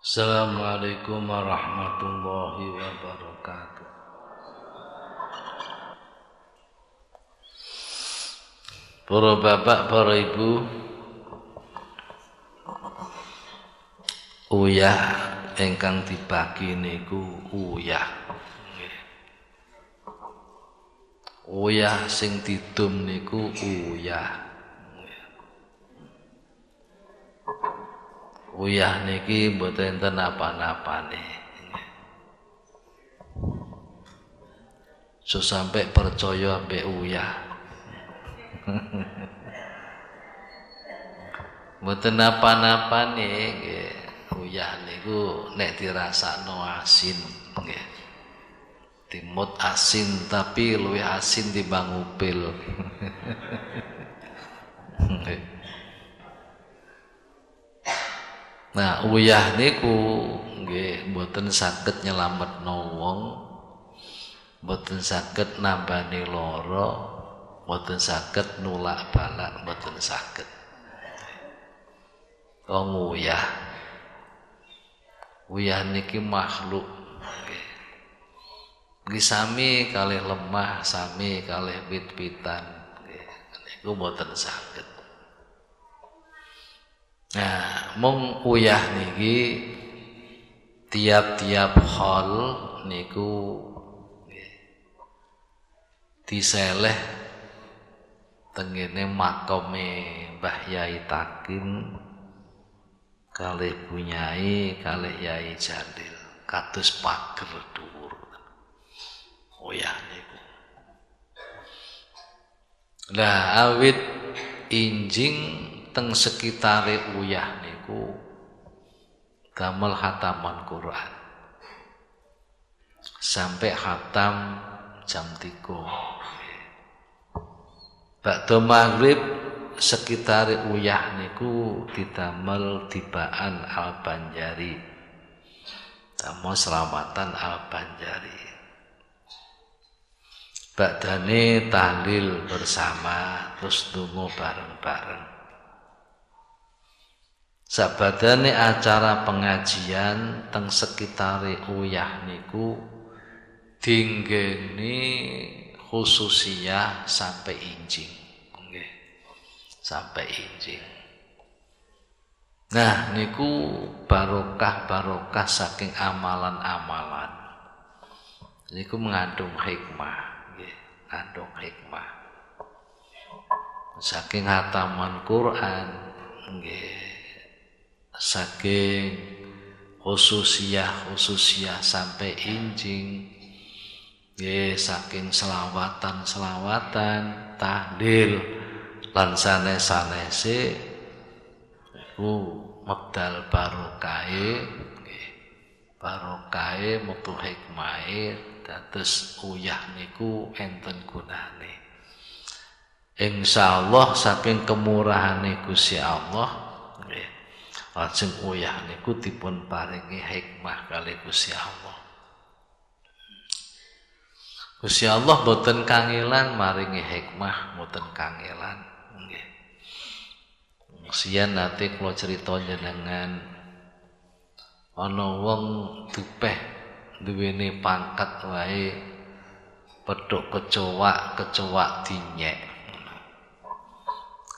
Assalamualaikum warahmatullahi wabarakatuh. Para bapak, para ibu, uyah ingkang dibagi niku uyah. Uyah sing didum niku uyah. Uyah niki mboten enten apa-apane. So sampai percaya ambek uyah. Mboten apa-apane nggih. Uyah niku nek dirasakno asin nggih. Timut asin tapi luwih asin timbang upil. Nah, uyah niku nggih mboten saged nyelametno wong, mboten saged nambani lara, mboten saged nulak balak, mboten saged. Wong uyah. Uyah niki makhluk nggih. Nggih sami kalih lemah, sami kalih wit-witan nggih. Niku mboten saged. Nah, mung uyah niki tiap-tiap hal niku diseleh tengene makome Mbah Yai Takin kalih Bunyai kalih Yai Jalil kados pager dhuwur uyah niku. Lah awit injing teng sekitare uyah niku damel hataman Quran sampai hatam jam 3. Bakda maghrib sekitare uyah niku didamel tibaan Al-Banjari, damel selamatan Al-Banjari. Bakdane tahlil bersama terus ndonga bareng-bareng. Sabadane acara pengajian teng sekitare uyah niku dinggeni khususiyah sampai injing nggih. Sampai injing. Nah niku barokah saking amalan-amalan. Niku mengandung hikmah nggih, mengandung hikmah. Saking hataman Quran nggih. Saking khususiyah sampai injing nggih, saking selawatan tahlil lan sanes-sanese medal barokahe nggih, barokahe mutu hikmahe dados uyah niku enten gunane. Insyaallah saking kemurahane Gusti Allah nggih. Lajeng uyah niku dipun paringi hikmah kalih Gusti Allah. Gusti Allah boten kangelan maringi hikmah, boten kangelan nggih. Sian nate kula crita jenengan ana wong dupeh duweni pangkat wae pedhok kecoak dinyek.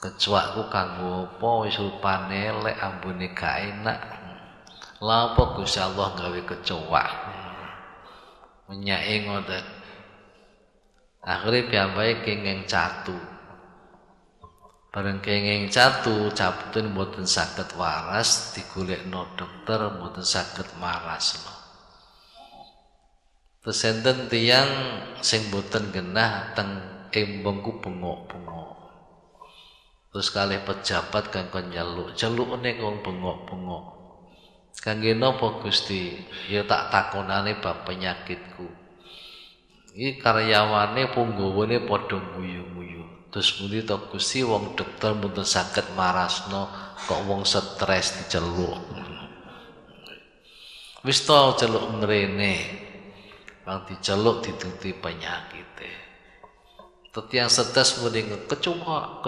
Kecoak ku kanggo apa wis rupane elek ambune gak enak. Lha apa Gusti Allah gawe kecoak? Menyake ngoten. Akhire piyambake kenging catu. Bareng kenging catu cabuten mboten saged waras, digolekno dokter mboten saged marasno. Terus enten tiyang sing mboten genah teng embong ku bengok-bengok. Terus kalih pejabat kanggo celukne wong bengok-bengok. Kangge napa Gusti? Ya tak takonane bab penyakitku. Iki karyawane punggawane padha guyu-guyu. Terus muni to Gusti wong dokter mboten saged marasno kok wong stres diceluk. Wis to celuk ngrene. Bang diceluk dituti penyakite. Tetiang stres muni kecoa.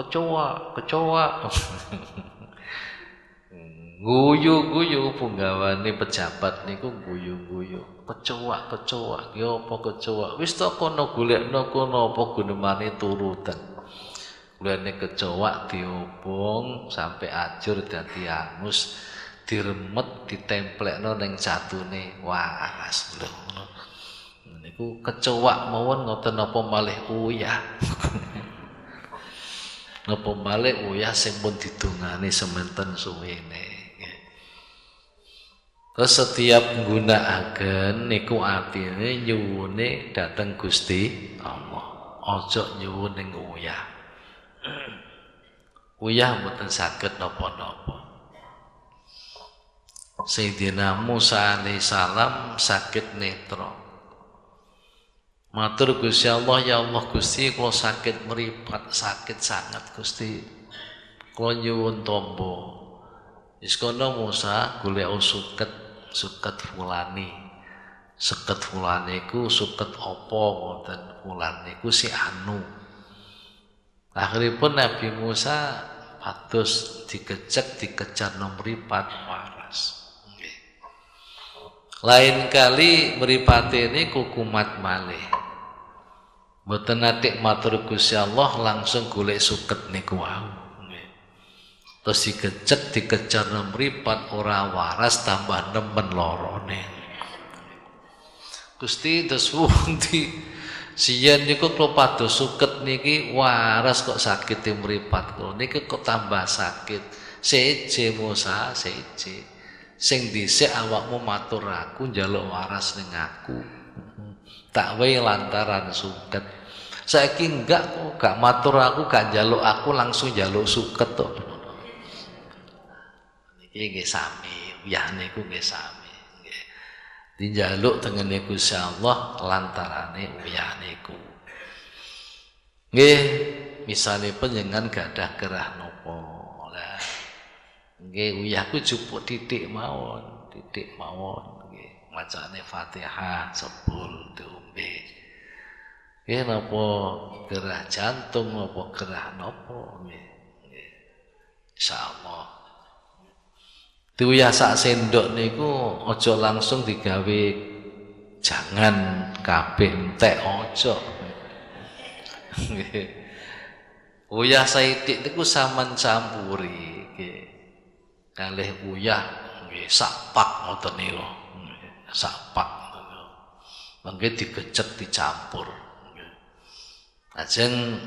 Guyu-guyu punggawane pejabat niku guyu-guyu. Kecoa, ya apa kecoa? Wis ta kono golekno kono apa gunemane turutan. Golekne kecoa diobong sampai ajur dadi angus, diremet ditemplekno ning jatune. Waras lho ngono. Niku kecoa mawon ngoten napa malih uyah. Napa malih uyah sing pun didongani semanten suwene. Terus setiap nggunakaken niku atine nyuwune dhateng Gusti Allah. Aja nyuwun ning uyah. Uyah mboten saged napa-napa. Sayyidina Musa alaihi salam saged netra. Matur Gusti Allah, ya Allah Gusti kula sakit mripat, sakit sangat Gusti. Kula nyuwun tombo. Wis kono Musa golek suket fulani. Suket fulani iku suket apa ngoten? Fulan niku si anu. Akhiripun Nabi Musa pados dikejar mripat waras. Nggih. Lain kali mripate niku kumat malih. Mboten nate matur Gusti Allah langsung golek suket niku wau. Terus dikejar mripat ora waras tambah nemen lorone. Gusti terus pundi siyen niku kula pados suket niki waras kok sakit mripat kula niki kok tambah sakit. Seje Musa, seje. Sing dhisik awakmu matur aku njaluk waras ning aku. Tak wae lantaran suket. Saiki enggak kok gak matur aku, gak njaluk aku langsung njaluk suket to. Iki nggih sami, uyah niku nggih sami. Nggih. Dinjaluk tengene Gusti Allah lantarane uyah niku. Nggih, misalipun jenengan gadah kerah napa. Lah nggih uyahku jupuk titik mawon nggih. Macane Fatihah sebul diombe. Nggih napa gerah jantung napa gerah napa nggih. Nggih. Insyaallah. Diuyah sak sendok niku aja langsung digawe jangan kabeh entek aja. Nggih. Uyah saitik niku sampean campuri nggih. Kalih uyah nggih sak pak ngoten niku. Sak pak ngoten. Mangke digecek dicampur. Lajeng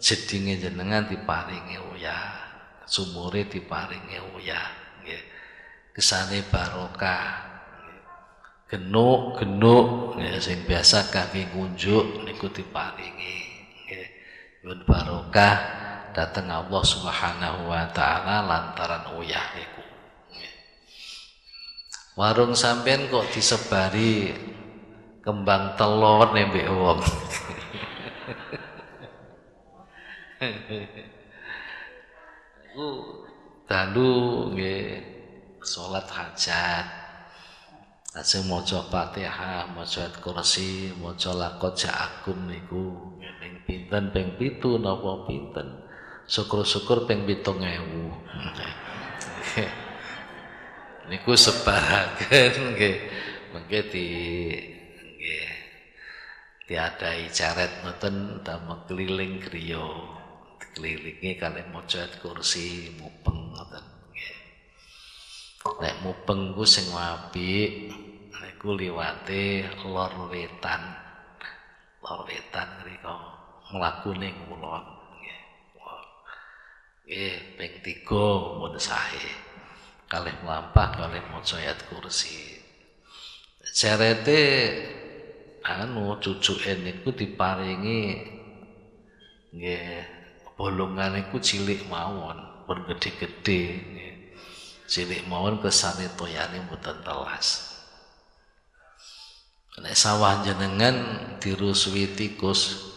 jedinge jenengan diparingi uyah, sumure diparingi uyah nggih. Kesane barokah. Genuk ya sing biasa kaki ngunjuk niku diparingi nggih. Nyuwun barokah dhateng Allah Subhanahu wa taala lantaran uyah niku. Warung sampean kok disebari kembang telur nembe wong. Iku dalu nggih salat hajat. Lajeng maca Fatihah, maca ayat kursi, maca laqad ja'akum niku ping pinten ping 7 napa pinten. Syukur-syukur ping 7.000. Niku sebaraken nggih. Mengke nggih diadahi caret ngoten damel keliling griya. Dikelilingi kalih maca ayat kursi mupeng ngoten. Nek mupeng ku sing apik niku liwate lor wetan. Lor wetan mriko mlakune ngulon nggih. Nggih ping 3 mun sae. Kalih mlampah kalih maca ayat kursi. Cerete cucuke niku diparingi nggih bolongan niku cilik mawon, pun gedhe-gedhe nggih. Cilik mawon kesane toyane mboten telas. Nek sawah jenengan dirusui tikus.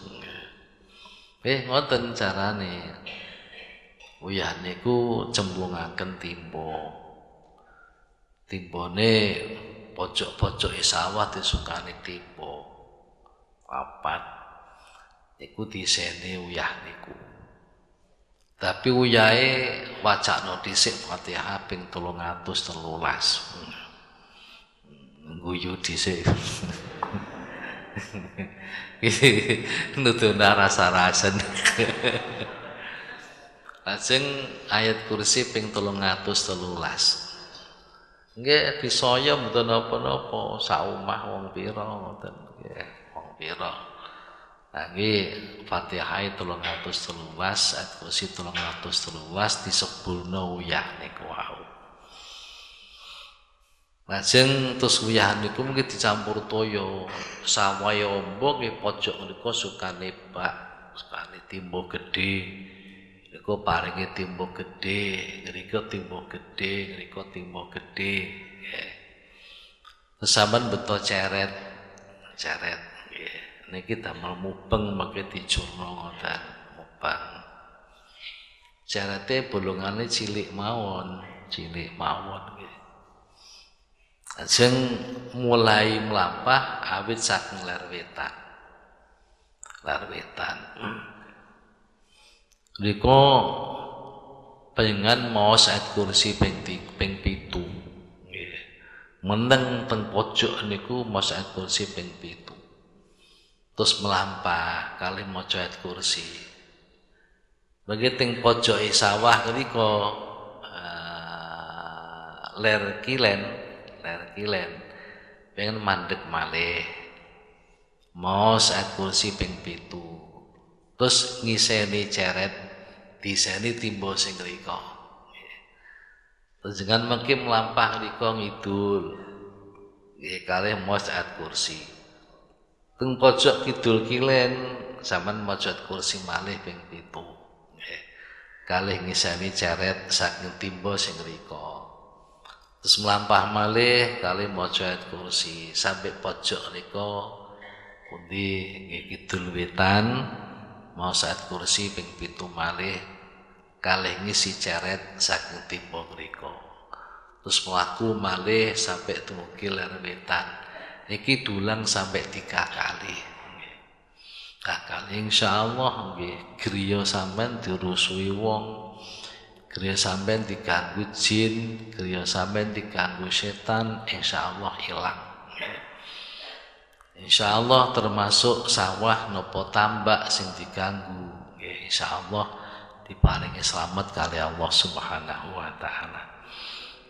Ngoten carane. Uyah niku cembungaken timba. Timbane pojok-pojoke sawah disukani timba. Papat niku disene uyah niku. Tapi uyahe wacana dhisik Fatihah ping 313. Guyu dhisik. Nuduhna rasa-rasen. Lajeng ayat kursi ping 313. Nggih disaya mboten napa-napa, sak omah wong pira ngoten nggih, wong pira. Nah nggih Fatihah 313, ayat kursi 313 disebulna uyah niku wau. Lajeng terus uyah niku mungkin dicampur toya, sawaya ombo nggih pojok niku sukane bak, sukane timbo gedhe. Niku paringi timbo gedhe, ngrika timbo gedhe, ngrika timbo gedhe. Nggih. Sampeyan beto ceret nggih. Niki damel mubeng mengke dijurno ngoten, mubeng. Cerete bolongane cilik mawon nggih. Lajeng mulai mlampah awit saking ler wetan. Niko pengen maos ayat kursi ping 7 nggih. Meneng teng pojok niku maos ayat kursi ping 7. Terus melampah kali maca ayat kursi. Bagi teng pojok sawah niko ler kilen pengen mandek malih. Maos ayat kursi ping 7. Terus ngiseni ceret diseni timbo sing rika. Terus dengan mengki melampah rika ngidul. Nggih kalih maos ayat kursi. Teng pojok kidul kilen sampean maca ayat kursi malih ping 7. Nggih. Kalih ngiseni ceret saking timbo sing rika. Terus melampah malih kalih maca ayat kursi sampai pojok rika pundi nggih kidul wetan. Mau saat kursi ping 7 malih kalih ngisi ceret saking timbo mriko. Terus mlaku malih sampai dumugi ler wetan. Iki dulang sampai 3 kali. Nggih. 3 kali insyaallah nggih griya sampean dirusui wong. Griya sampean diganggu jin, griya sampean diganggu setan, insyaallah ilang. Insyaallah termasuk sawah nopo tambak sing diganggu nggih insyaallah diparingi slamet kali Allah Subhanahu wa taala.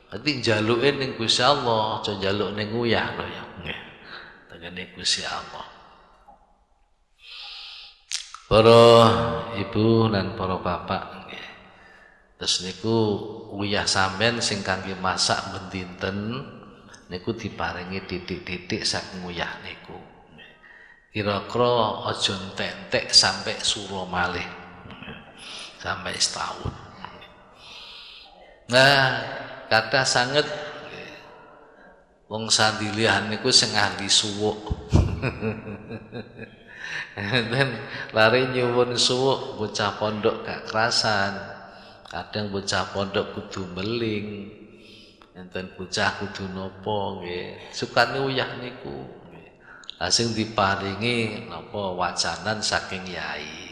Dadi njaluke ning Gusti Allah, aja njaluk ning uyah lho ya nggih. Tengene Gusti Allah. Para ibu dan para bapak nggih. Terus niku uyah sampean sing kangge masak ben dinten niku diparingi titik-titik saking uyah niku. Kira-kira aja entek sampai suro malih. Sampai setahun. Nah, kata sanget wong sandilihan niku sing ahli suwuk. Dan lari nyuwun suwuk bocah pondok gak kerasan. Kadang bocah pondok kudu meling. Enten bocah kudu napa nggih sukane uyah niku nggih asing diparingi napa wacanan saking yai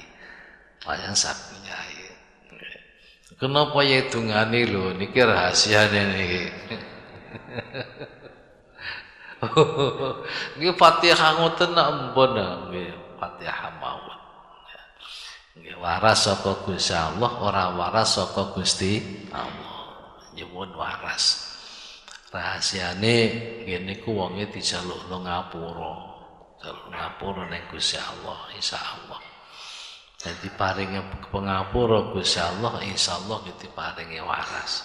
kenapa ya dungane lho niki rahasiane niki nggih Fatihah ngoten nak empun nggih Fatihah mawon nggih waras saka Gusti Allah ora waras saka Gusti Allah nyuwun waras rahasiane ngene ku wonge dijalukno ngapura ning Gusti Allah insyaallah. Dadi paringi pangapura Gusti Allah insyaallah diparingi waras.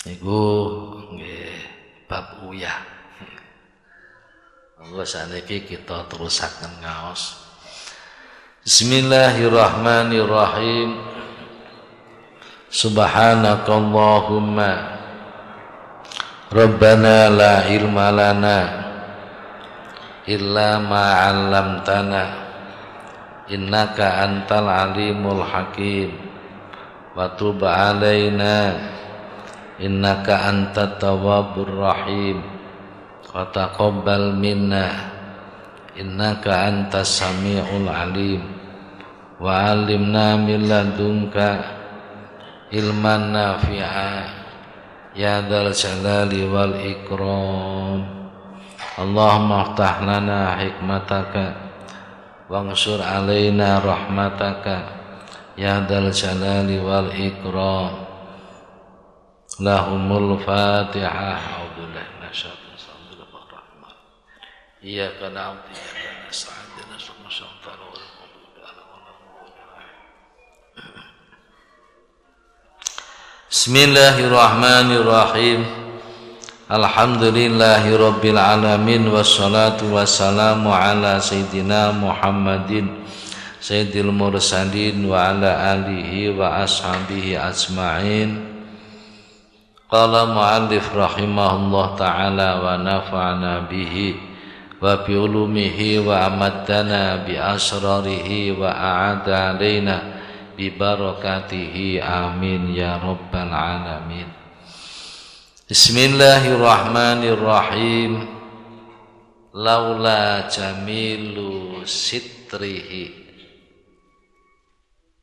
Iku nggih bab uyah. Monggo saniki kita terusaken ngaos. Bismillahirrahmanirrahim. Subhanakallahumma Rabbana la ilma lana illa ma 'allamtana innaka antal alimul hakim wa tub 'alaina innaka antat tawwabur rahim wa taqabbal minna innaka antas samiul alim wa 'allimna min ladunka ilman nafi'a ya dzal jalali wal ikram. Allahumma aftah lana hikmataka wansur alaina rahmataka ya dzal jalali wal ikram. Lahumul Fatihah. A'udzubillahi minasyaitonir rajim. Bismillahirrahmanirrahim. Iyyaka na'budu wa iyyaka nasta'in. Ihdinas siratal mustaqim. Bismillahirrahmanirrahim. Alhamdulillahirabbil alamin wassalatu wassalamu ala sayyidina Muhammadin sayyidil mursalin wa ala alihi wa ashabihi ajma'in. Qala mu'allif rahimahullah ta'ala wa nafa'ana bihi wa bi ulumihi wa amaddana bi asrarihi wa a'ada alaina bi barakatihi amin ya rabbal alamin. Bismillahirrahmanirrahim. Laula jamilu sitrihi,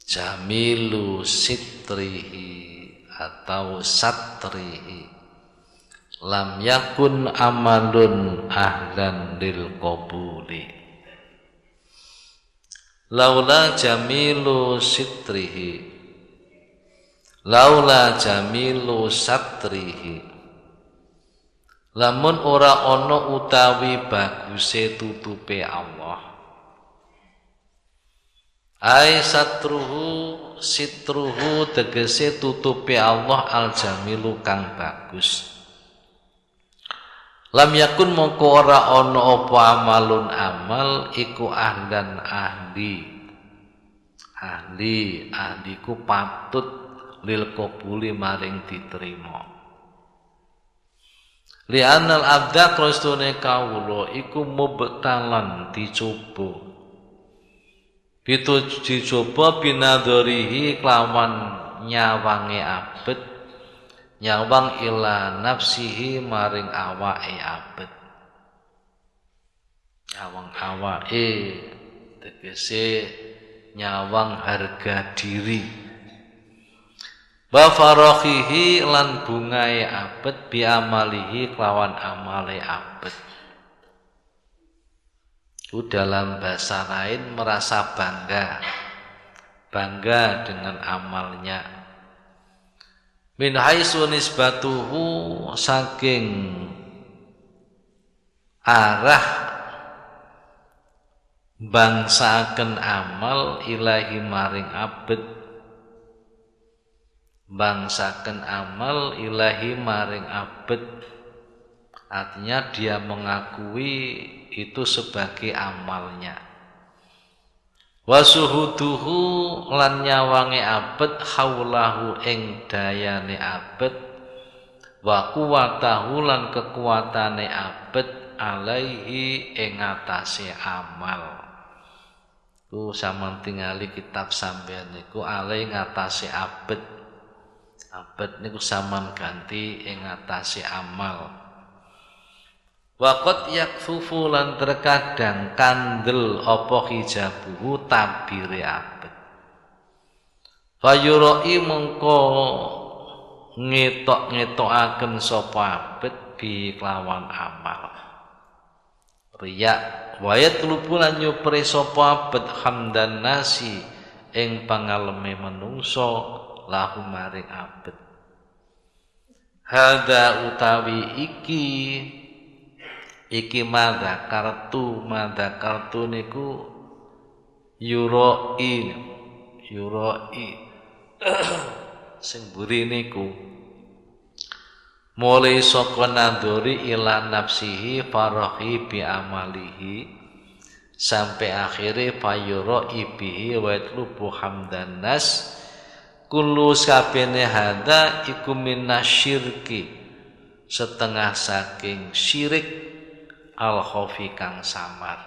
jamilu sitrihi atau satrihi, lam yakun amalun ahlan lil qabuli. Laula jamilu sitrihi, laula jamilu satrihi, lamun ora ono utawi baguse tutupe Allah. Ai satruhu, sitruhu tegese tutupi Allah al-jamilu kang bagus. Lam yakun mongko ora ana apa amalun amal iku ahlan ahli. Ahliku patut lil qabuli maring diterima. Li'anal abda kristone kawula iku mubtalan dicoba. Pitu dicoba binadharihi kelawan nyawange abet, nyawang ila nafsihi maring awake abet. Nyawang awake tegese nyawang harga diri. Wa farahihi lan bungae abet bi amalihi kelawan amale abet. Itu dalam bahasa lain merasa bangga dengan amalnya. Min haitsu nisbatuhu saking arah bangsaken amal ilahi maring abet, bangsaken amal ilahi maring abet, artinya dia mengakui itu sebagai amalnya. Wasuhuduhu lan nyawange abet haulahu ing dayane abet, wa kuwatahu lan kekuatane abet alaihi ing atase amal. Ku sampeyan tingali kitab sampeyan niku alai ngatasi abet. Abet niku sampeyan ganti ing atase amal. Waqat yakfufu lan terkadang kandel apa hijabuhu tabire abet. Fayuroi mengko ngetok-ngetokaken sapa abet bi kelawan amal. Riya wayat lupulan nyupre sapa abet hamdan nasi ing pangaleme manungsa lahu maring abet. Hada utawi iki madzakartu niku yuroi sing buri niku mulai saka nadori ila nafsihi farahi bi amalihi sampai akhire fayuroi bihi wa yatlubu hamdan nas kullu sabene hada iku minasyirki setengah saking syirik al-khafi kang samar.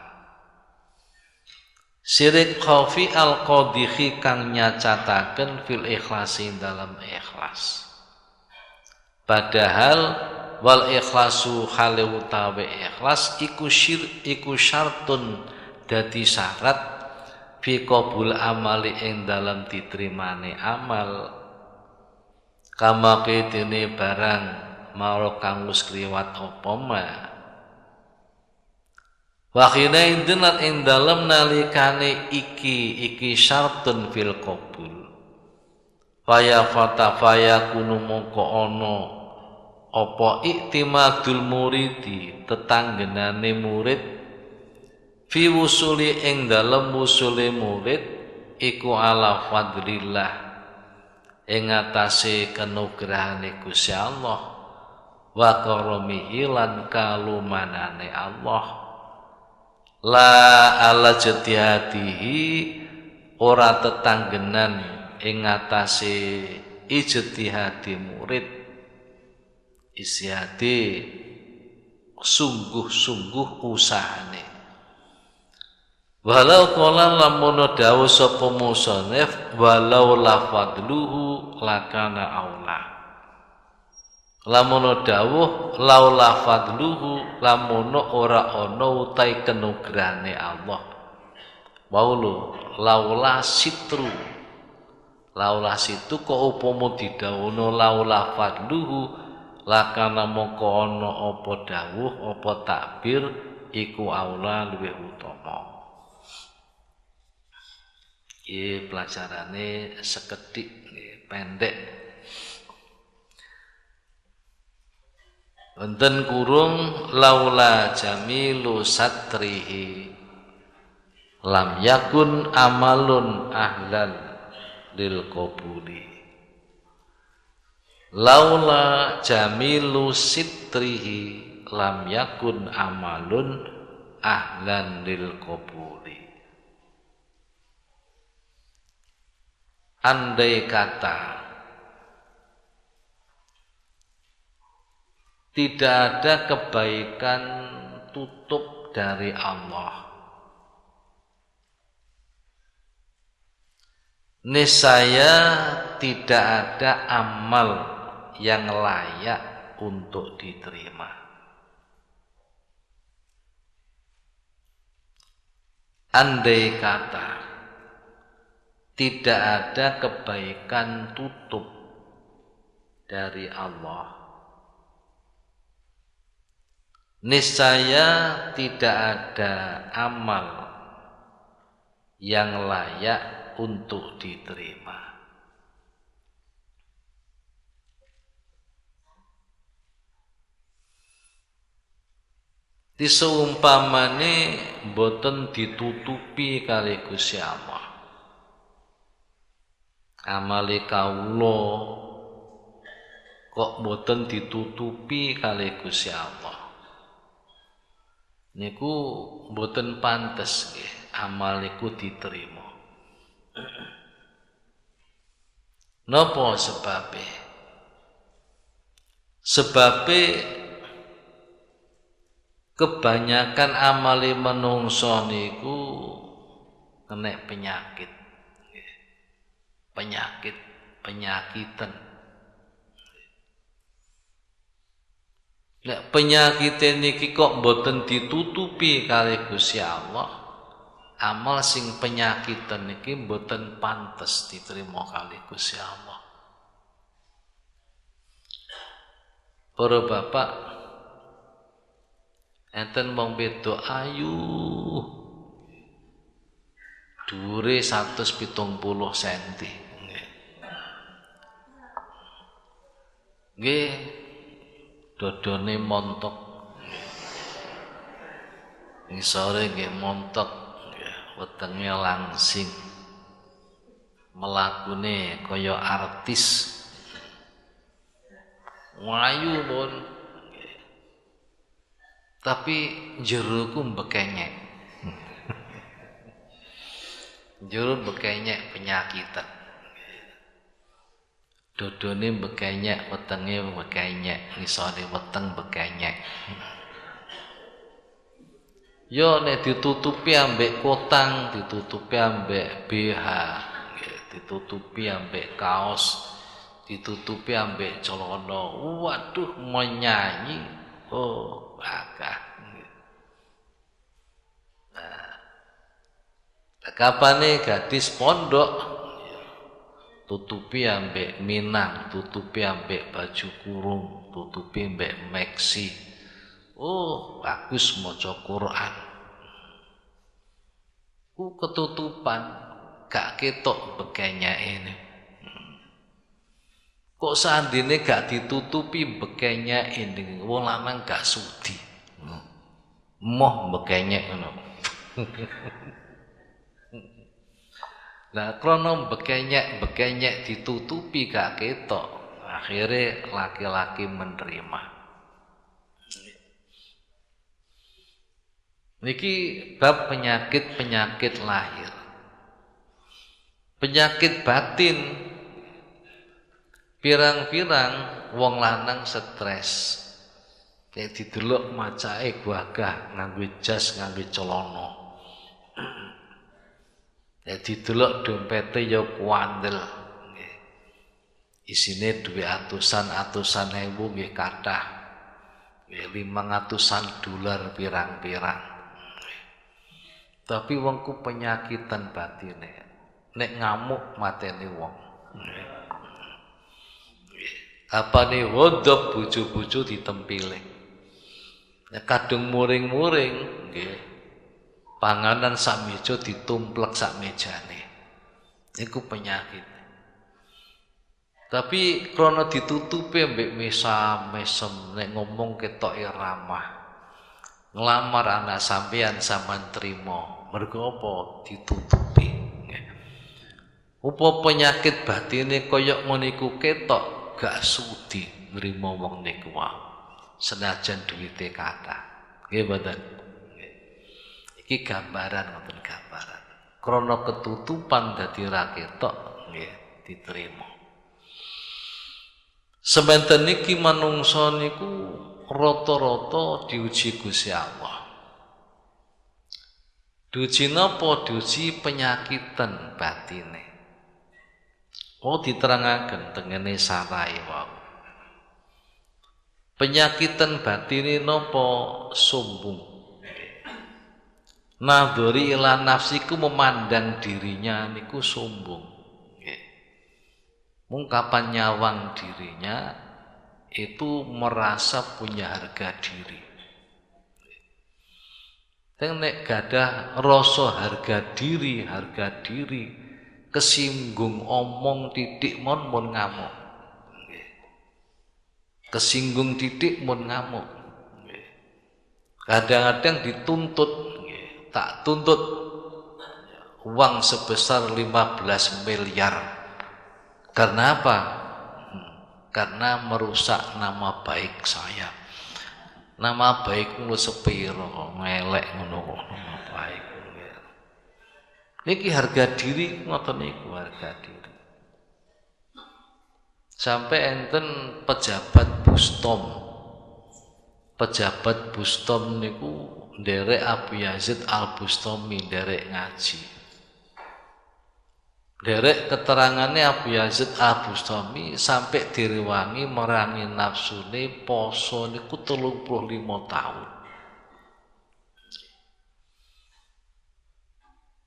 Syirik khafi al-qadhihi kang nyacataken fil ikhlasi dalam ikhlas. Padahal wal ikhlasu hale utawi ikhlas iku syartun dadi syarat fi qabul amali ing dalam diterimane amal kama kitine barang maro kang wis kliwat apa ma wa khina indinat ing dalem nalikane iki syartun fil qabul faya kunu mongko ana apa iktimadul muridi tetanggenane murid fi wusuli ing dalem wusule murid iku ala fadlillah ing atase kanugrahane Gusti Allah wa karamihi lan kalumanane Allah la ala jatihatihi ora tetanggenan ing atase ijtihadi murid isyati sungguh-sungguh usahane walau qala lamun dawuh sapa musannif walau lafadluhu lakana aula lamun dawuh laula fadluhu lamun ora ana utai kanugrahane Allah waulu laula sitru laula situ kok upama didhawuhna laula fadluhu lakana mongko ana apa dawuh apa takbir iku aula luwih utama. Iki pelajarane sekedhik pendek. Wonten kurung laula jamilu satrihi lam yakun amalun ahlan lil qabuli. Laula jamilu sitrihi lam yakun amalun ahlan lil qabuli. Andai kata tidak ada kebaikan tutup dari Allah, niscaya tidak ada amal yang layak untuk diterima. Andai kata tidak ada kebaikan tutup dari Allah, niscaya tidak ada amal yang layak untuk diterima. Diseumpamane boten ditutupi kali Gusti Allah. Amale kawula kok boten ditutupi kali Gusti Allah. Niku boten pantes nggih amal niku diterima. Napa sebabe? Sebabe kebanyakan amali menungso niku kena penyakit. Penyakitan. Nek penyakit niki kok boten ditutupi kali Gusti Allah, amal sing penyakitan niki boten pantes diterima kali Gusti Allah. Para bapak enten wong beda ayu dhuwure 170 cm. Nggih dodone montok. Ngisore nggih montok, wetenge langsing. Melakune kaya artis. Wayu pun. Tapi jeruku bekenyek. Jero bekenyek penyakitan. Dodone bekenyek, wetenge bekenyek, ngisore weteng bekenyek. Yo nek ditutupi ambek kotang, ditutupi ambek BH, ditutupi ambek kaos, ditutupi ambek celana. Waduh menyanyi. Oh, bakah. Kapane gadis pondok tutupi ambek minang, tutupi ambek baju kurung, tutupi ambek meksi. Oh, bagus maca Quran. Ku ketutupan, gak ketok bekenya ini. Kok seandainya gak ditutupi bekenya ini, wong lanang gak sudi. Moh bekenya ngono. Nah, krono bekenyek ditutupi gak ketok, akhirnya laki-laki menerima. Niki bab penyakit lahir, penyakit batin. Pirang-pirang wong lanang stres, kayak didelok macake gagah, nganggo jas, nganggo celana. Jadi delok dompete ya kuandel. Isine duwe atusan ewu nggih kathah. Nggih $500 pirang-pirang. Tapi wongku penyakitan batine. Nek ngamuk mateni wong. Apane wondok bojo-bojo ditempile. Nek kadung muring-muring nggih. Panganan sak meja ditumplek sak mejane. Iku penyakit. Tapi krana ditutupi mbek mesem nek ngomong ketok ramah. Nglamar anak sampean sampean trima. Mergo apa? Ditutupi. Apa penyakit batine kaya ngono iku ketok gak sudi nrimo wong niku wae. Senajan duwite kathah. Nggih mboten? Iki gambaran ngoten gambaran. Krana ketutupan dadi ra ketok nggih diterima. Semanten niki manungsa niku rata-rata diuji Gusti Allah. Diuji napa? Diuji penyakitan batine. Oh diterangaken tengene sarai wau. Penyakitan batine napa? Sombong. Nadhuri ila nafsiku memandang dirinya niku sombong. Mung kapan nyawang dirinya itu merasa punya harga diri. Nek gadah rasa harga diri, kesinggung omong titik mon ngamuk. Kesinggung titik mon ngamuk. Kadang-kadang dituntut, tak tuntut uang sebesar 15 miliar. Karena apa? Karena merusak nama baik saya. Nama baik ngono sepiro, ngelek ngono nama baik. Niki harga diri ngoten niku harga diri. Sampai enten pejabat Bustom. Pejabat Bustom niku nderek Abu Yazid Al-Bustami nderek ngaji. Derek keterangannya Abu Yazid Al-Bustami sampai direwangi merangi nafsune poso niku 35 tahun.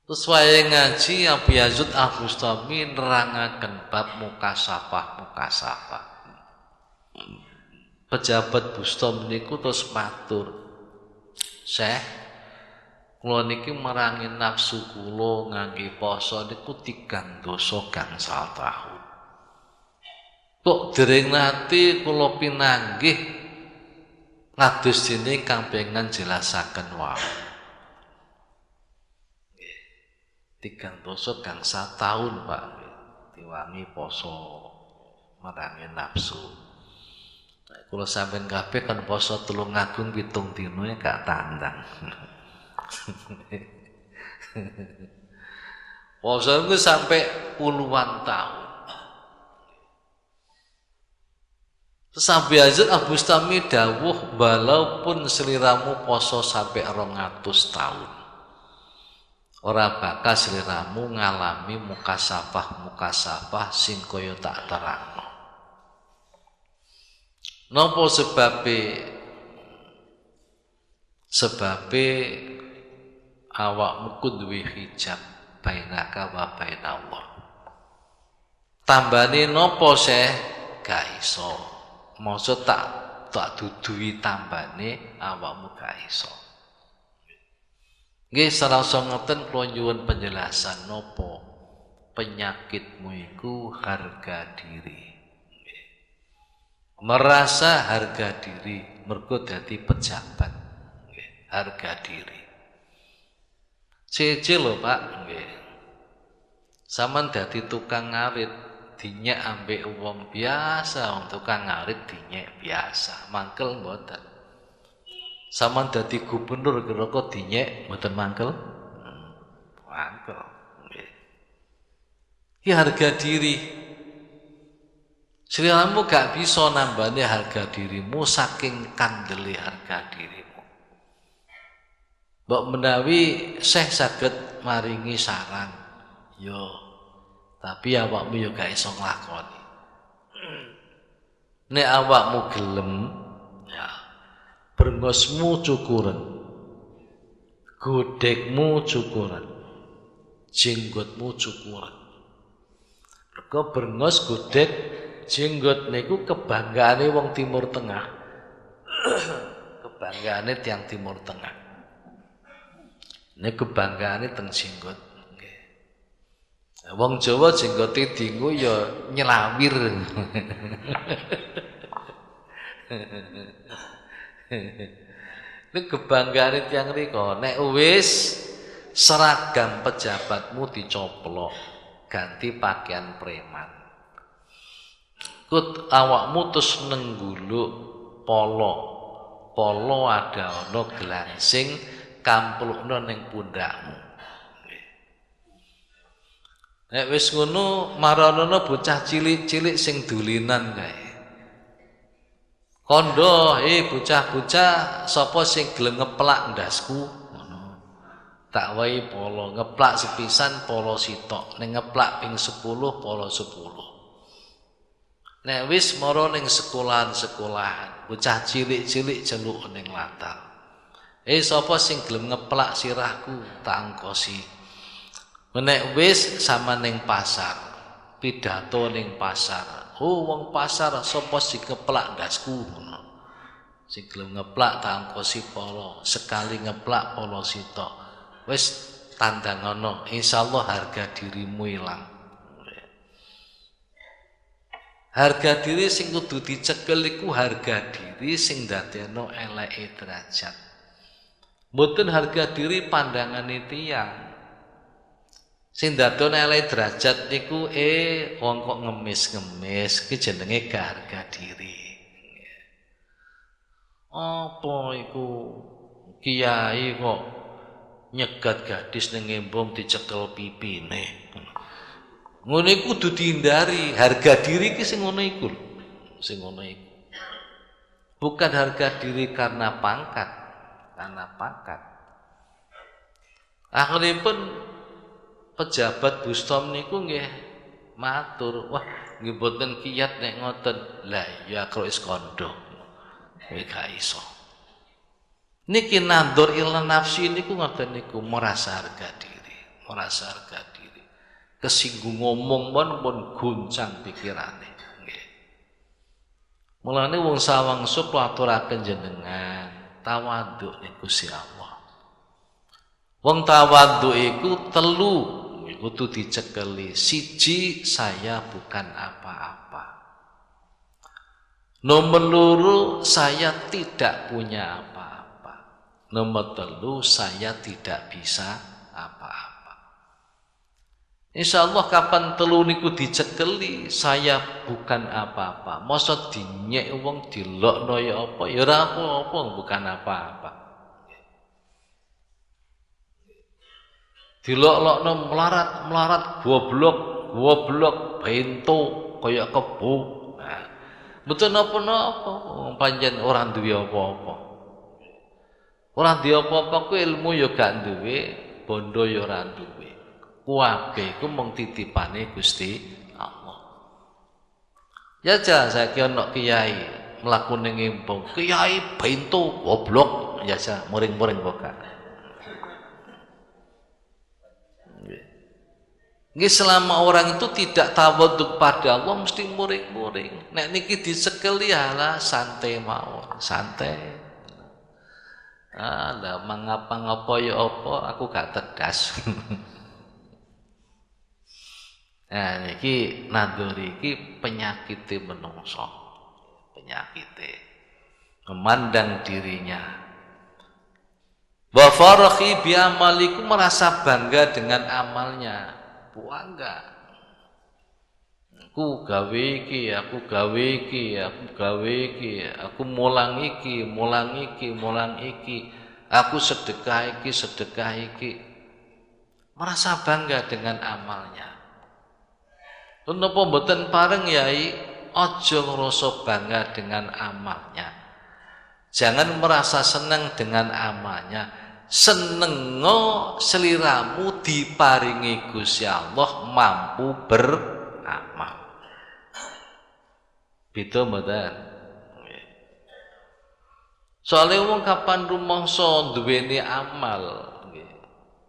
Terus wae ngaji Abu Yazid Al-Bustami nerangaken bab mukasafah. Pejabat Bustom niku terus matur, "Syekh, kula niki merangi nafsu kula ngangge poso niku 3 dosa gangsal taun. Kok dereng nate kula pinanggih ngados dene kang pengen jelasaken wae. 3 dosa gangsal taun, Pak. Diwangi poso merangi nafsu. Kula sampean kabeh kan poso 3 agung 7 dina gak tandang. Poso itu sampai puluhan tahun. Terus Abu Yazid Al-Bustami dawuh, walaupun seliramu poso sampai 200 tahun, ora bakal seliramu ngalami mukasafah sing kaya tak terangno. Napa sebabe awakmu kudu duwe hijab. bainaka wa bainallah. Tambane nopo Syekh? Gak iso. Maksud tak duduhi tambane awakmu gak iso. Nggih sarasa ngoten kula nyuwun penjelasan nopo penyakitmu iku harga diri. Merasa harga diri mergo dadi pejabat. Harga diri. Cece lho Pak, nggih. Saman dadi tukang ngarit dinyek ambek wong biasa, wong tukang ngarit dinyek biasa, mangkel mboten. Saman dadi gubernur kira-kira dinyek mboten mangkel? Mangkel. Nggih. Iki harga diri. Sliramu gak bisa nambane harga dirimu saking kandele harga dirimu. Mbok menawi Syekh saged maringi saran, yo, tapi awakmu yo gak iso nglakoni. Nek awakmu gelem, ya, brengosmu cukuran, godhekmu cukuran, jenggotmu cukuran. Mergo brengos, godhek, jenggot niku kebanggaane wong Timur Tengah. Kebanggaane tiyang Timur Tengah. Nek kebanggaane teng jenggot. Nggih. Wong Jawa jenggote dingu ya nyelawir. Nek kebanggaane tiyang rika, nek wis seragam pejabatmu dicoplok, ganti pakaian preman. Kut awakmu terus nengguluk polo ada ono glansing kamplukno ning pundakmu. Nek wis ngono marono bocah cilik-cilik sing dulinan kae. Kondo, bocah-bocah sapa sing gelem ngeplak ndasku ngono. Tak wae polo ngeplak sepisan polo sitok, ning ngeplak ping 10 polo 10. Nek wis mara ning sekolahan, bocah cilik-cilik celuk ning latar. Sapa sing gelem ngeplak sirahku tak angkosi. Nek wis sama ning pasar, pidato ning pasar. Wong pasar sapa sing ngeplak ndasku ngono. Sing gelem ngeplak tak angkosi polo, sekali ngeplak polo sitok. Wis tandangono, insyaallah harga dirimu ilang. Harga diri sing kudu dicekel iku harga diri sing ndadekno eleke derajat. Mboten harga diri pandangane tiyang. Sing ndadekno eleke derajat niku wong kok ngemis-ngemis iki jenenge gak harga diri. Apa iku kiai kok nyegat gadis ning embong dicekel pipine. Ngono iku kudu dihindari. Harga diri ki sing ngono iku. Sing ngono iku. Bukan harga diri karena pangkat, Akhiripun pejabat Bustom niku nggih matur, wah nggih boten kiyat nek ngoten. Lah ya karo is kondo. Kuwi gak iso. Niki nandur ila nafsi niku ngoten niku merasa harga diri, Kesinggung ngomong pun guncang pikirane. Nggih. Mulane wong sawangsa aturaken jenengan tawadhu niku Gusti Allah. Wong tawadhu iku telu kudu dicekeli. Siji, saya bukan apa-apa. Nomor loro, saya tidak punya apa-apa. Nomor telu, saya tidak bisa apa-apa. Insyaallah kapan telu niku dicekeli, saya bukan apa-apa. Mosok dinyek wong dilokno ya apa? Ya ora apa-apa, bukan apa-apa. Dilok-lokno melarat goblok, bento kaya kebo. Nah, betul napa-napa, pancen ora duwe apa-apa. Ora duwe apa-apa ku ilmu ya gak duwe, bondo ya ora duwe. Kabeh iku mung titipane Gusti Allah. Ya saiki ana kiai mlaku ning embong, kiai bento goblok, ya muring-muring kok. Nggih, selama orang itu tidak tawaduk pada Allah mesti muring-muring. Nek niki disekeli ala santai mawon, santai. Lah mangapa-ngapa ya apa aku gak tegas. Nah niki naduri iki penyakite menungso. Penyakite memandang dirinya. Wa farahi bi amaliku, merasa bangga dengan amalnya. Bangga. Aku gawe iki, aku gawe iki, aku gawe iki, aku mulang iki, mulang iki, mulang iki. Aku sedekah iki, sedekah iki. Merasa bangga dengan amalnya. Napa mboten pareng Yai, aja ngrasa bangga dengan amalnya. Jangan merasa senang dengan amalnya. Senengo seliramu diparingi Gusti Allah mampu beramal. Beda mboten? Soale wong kapan rumangsa duweni amal,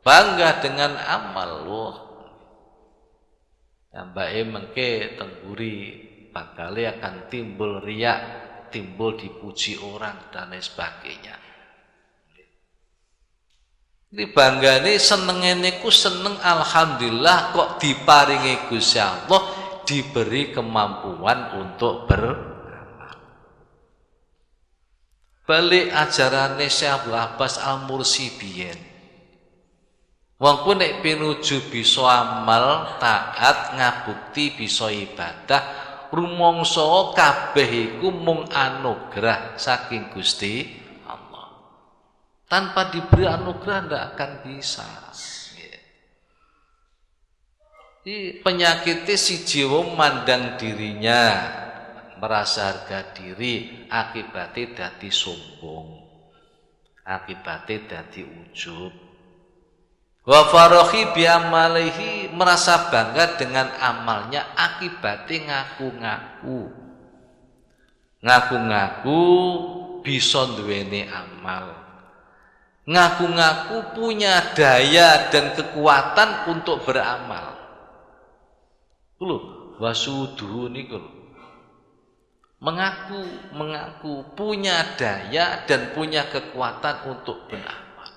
bangga dengan amal loh. Mbake mengke tengguri bakal akan timbul riak, timbul dipuji orang dan lain sebagainya. Ini bangga nih, senenge niku seneng alhamdulillah kok diparingi Gusti Allah diberi kemampuan untuk beramal. Balik ajarane Syekh Abdul Abbas Al-Mursi biyen. Wong ku nek pinuju bisa amal, taat, ngabukti bisa ibadah, rumangsa kabeh iku mung anugerah saking Gusti Allah. Tanpa diberi anugerah ndak akan bisa. Jadi penyakitnya siji wong mandang dirinya, merasa harga diri, akibatnya dadi sombong, akibatnya dadi ujub. Wa farahi bi amalihi, merasa bangga dengan amalnya, akibatnya ngaku-ngaku. Ngaku-ngaku bisa duweni amal. Ngaku-ngaku punya daya dan kekuatan untuk beramal. Lho, wasuduhu niku. Mengaku punya daya dan punya kekuatan untuk beramal.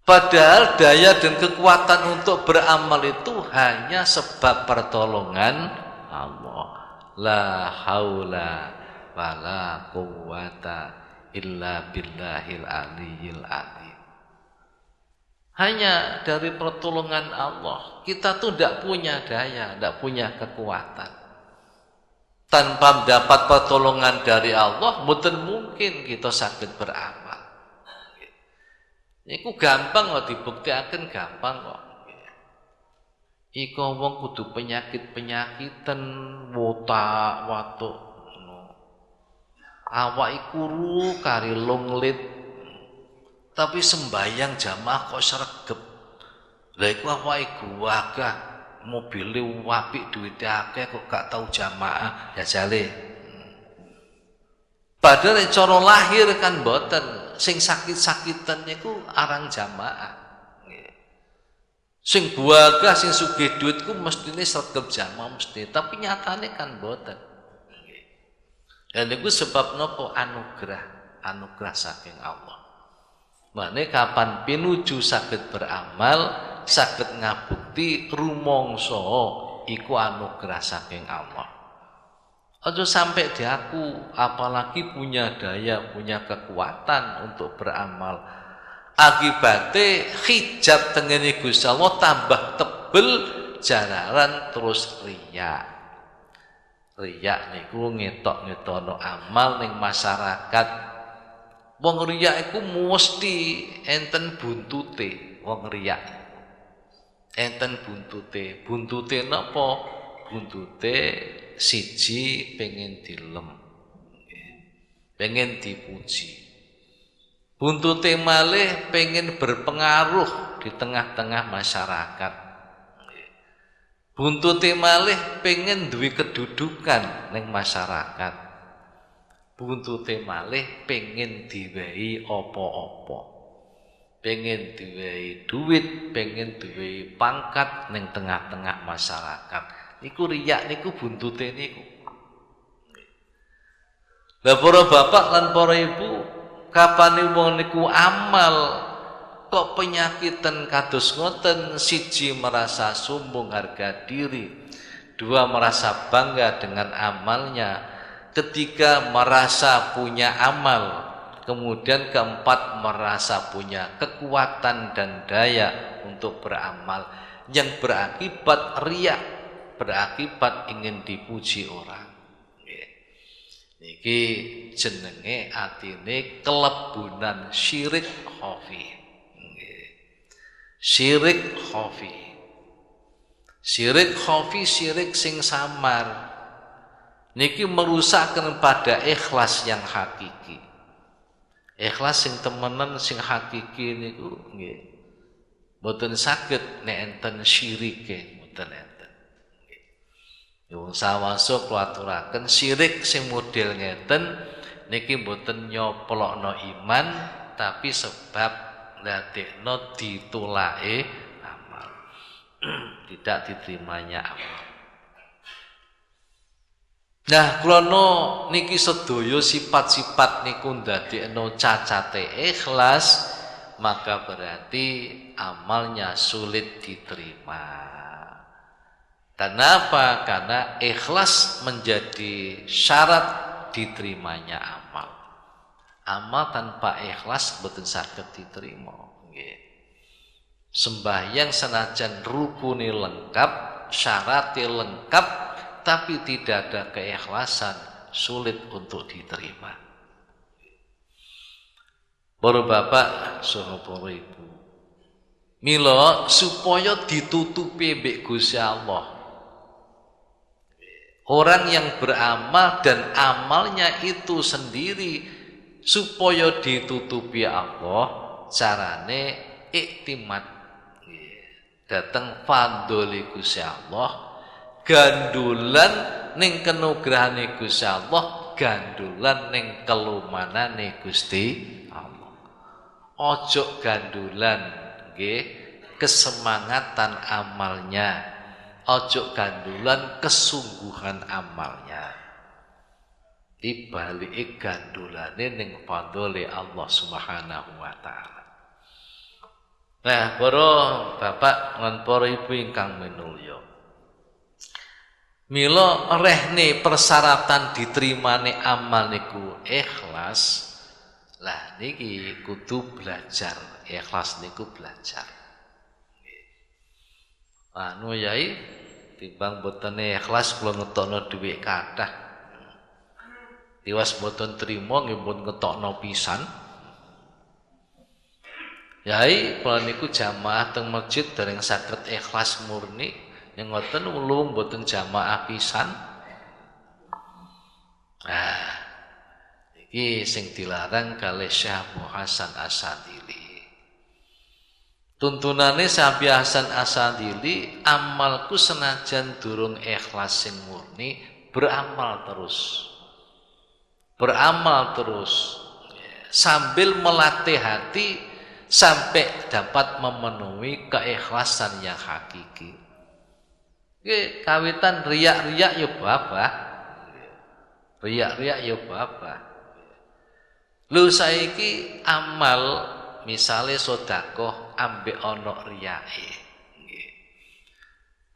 Padahal daya dan kekuatan untuk beramal itu hanya sebab pertolongan Allah. La haula wala quwwata illa billahil aliyyil azim. Hanya dari pertolongan Allah. Kita tuh tidak punya daya, tidak punya kekuatan. Tanpa mendapat pertolongan dari Allah, mungkin kita sakit beramal. Iku gampang kok dibuktiaken, gampang kok. Iku wong kudu penyakit-penyakitan, wotak-watuk. Awak iku ru kari longlit. Tapi sembayang jamaah kok sregep. Lah iku awak iku wagah mobile apik duwite akeh kok gak tau jamaah ya jale. Padahal cara lahir kan boten. Sing sakit-sakitan niku arang jamaah. Sing buagah sing sugih duit ku mestine sregep jamaah mesti, tapi nyatane kan boten. Dan niku sebab napa? Anugerah saking Allah. Mane kapan pinuju saged beramal, saged ngabukti rumangsa iku anugerah saking Allah. Aja sampai diaku, apalagi punya daya, punya kekuatan untuk beramal. Akibatnya hijab tengene Gusti Allah tambah tebel, jalaran terus riya. Riya niku ngetok-ngetokno amal ning masyarakat. Wong riya iku mesti enten buntute, wong riya. Enten buntute. Buntute napa? Buntute siji pengen dilem, pengen dipuji. Buntute malih pengen berpengaruh di tengah-tengah masyarakat. Buntute malih pengen duwe kedudukan ning masyarakat. Buntute malih pengen diwehi apa-apa. pengen duwe duit, pengen duwe pangkat ning tengah-tengah masyarakat. Niku riya niku buntute niku. Lah para bapak lan para ibu, kapane wong niku amal kok penyakitan kados ngoten, siji merasa sombong harga diri, dua merasa bangga dengan amalnya, ketiga merasa punya amal, kemudian keempat merasa punya kekuatan dan daya untuk beramal yang berakibat riya, berakibat ingin dipuji orang. Niki jenenge atine kelebunan syirik khafi. Syirik khafi. Syirik khafi, syirik sing samar. Niki merusakkan pada ikhlas yang hakiki. Ikhlas sing temenan sing hakiki niku nggih mboten saged nek enten syirike, mboten enten. Wong sawasa kula aturaken syirik sing model ngeten niki mboten nyoplokno iman tapi sebab ndadekno ditulake amal. Tidak diterimanya amal. Nah, krana niki sedaya sifat-sifat niku ndadekno cacate ikhlas, maka berarti amalnya sulit diterima. Kenapa? Karena ikhlas menjadi syarat diterimanya amal. Amal tanpa ikhlas boten saged diterima. Nggih. Sembahyang senajan rukune lengkap, syaratnya lengkap, tapi tidak ada keikhlasan, sulit untuk diterima. Para bapak, saha para ibu, mila supaya ditutupi mbek Gusti Allah. Orang yang beramal dan amalnya itu sendiri supaya ditutupi Allah, carane iktimat dateng fadhole Gusti Allah, gandulan ning kanugrahane Gusti Allah, gandulan ning kelumanane Gusti Allah. Ojo gandulan nggih kesemangatan amalnya, ojo gandulan kesungguhan amalnya. Dibalik gandulane ning fadhole Allah Subhanahu wa taala. Nah, para bapak lan para ibu ingkang minulya, mila rehne persyaratan diterimane amal niku ikhlas. Lah niki kudu belajar, ikhlas niku belajar. Anu yai timbang botone ikhlas kula ngetokno dhuwit kathah. Tiwas boten trima nggih pun ngetokno pisan. Yai kula niku jamaah teng masjid dereng saged ikhlas murni, yen ngoten ulung boten jamaah pisan. Nah, iki sing dilarang kalih Syekh Abu Hasan Asadili. Tuntunane Syekh Hasan Asadili, amalku senajan durung ikhlas sing murni, beramal terus. Beramal terus sambil melatih hati sampai dapat memenuhi keikhlasan yang hakiki. Kawitan riak-riak ya babah. Riak-riak ya babah. Lho saiki amal misale sedekah ambek ana riyake.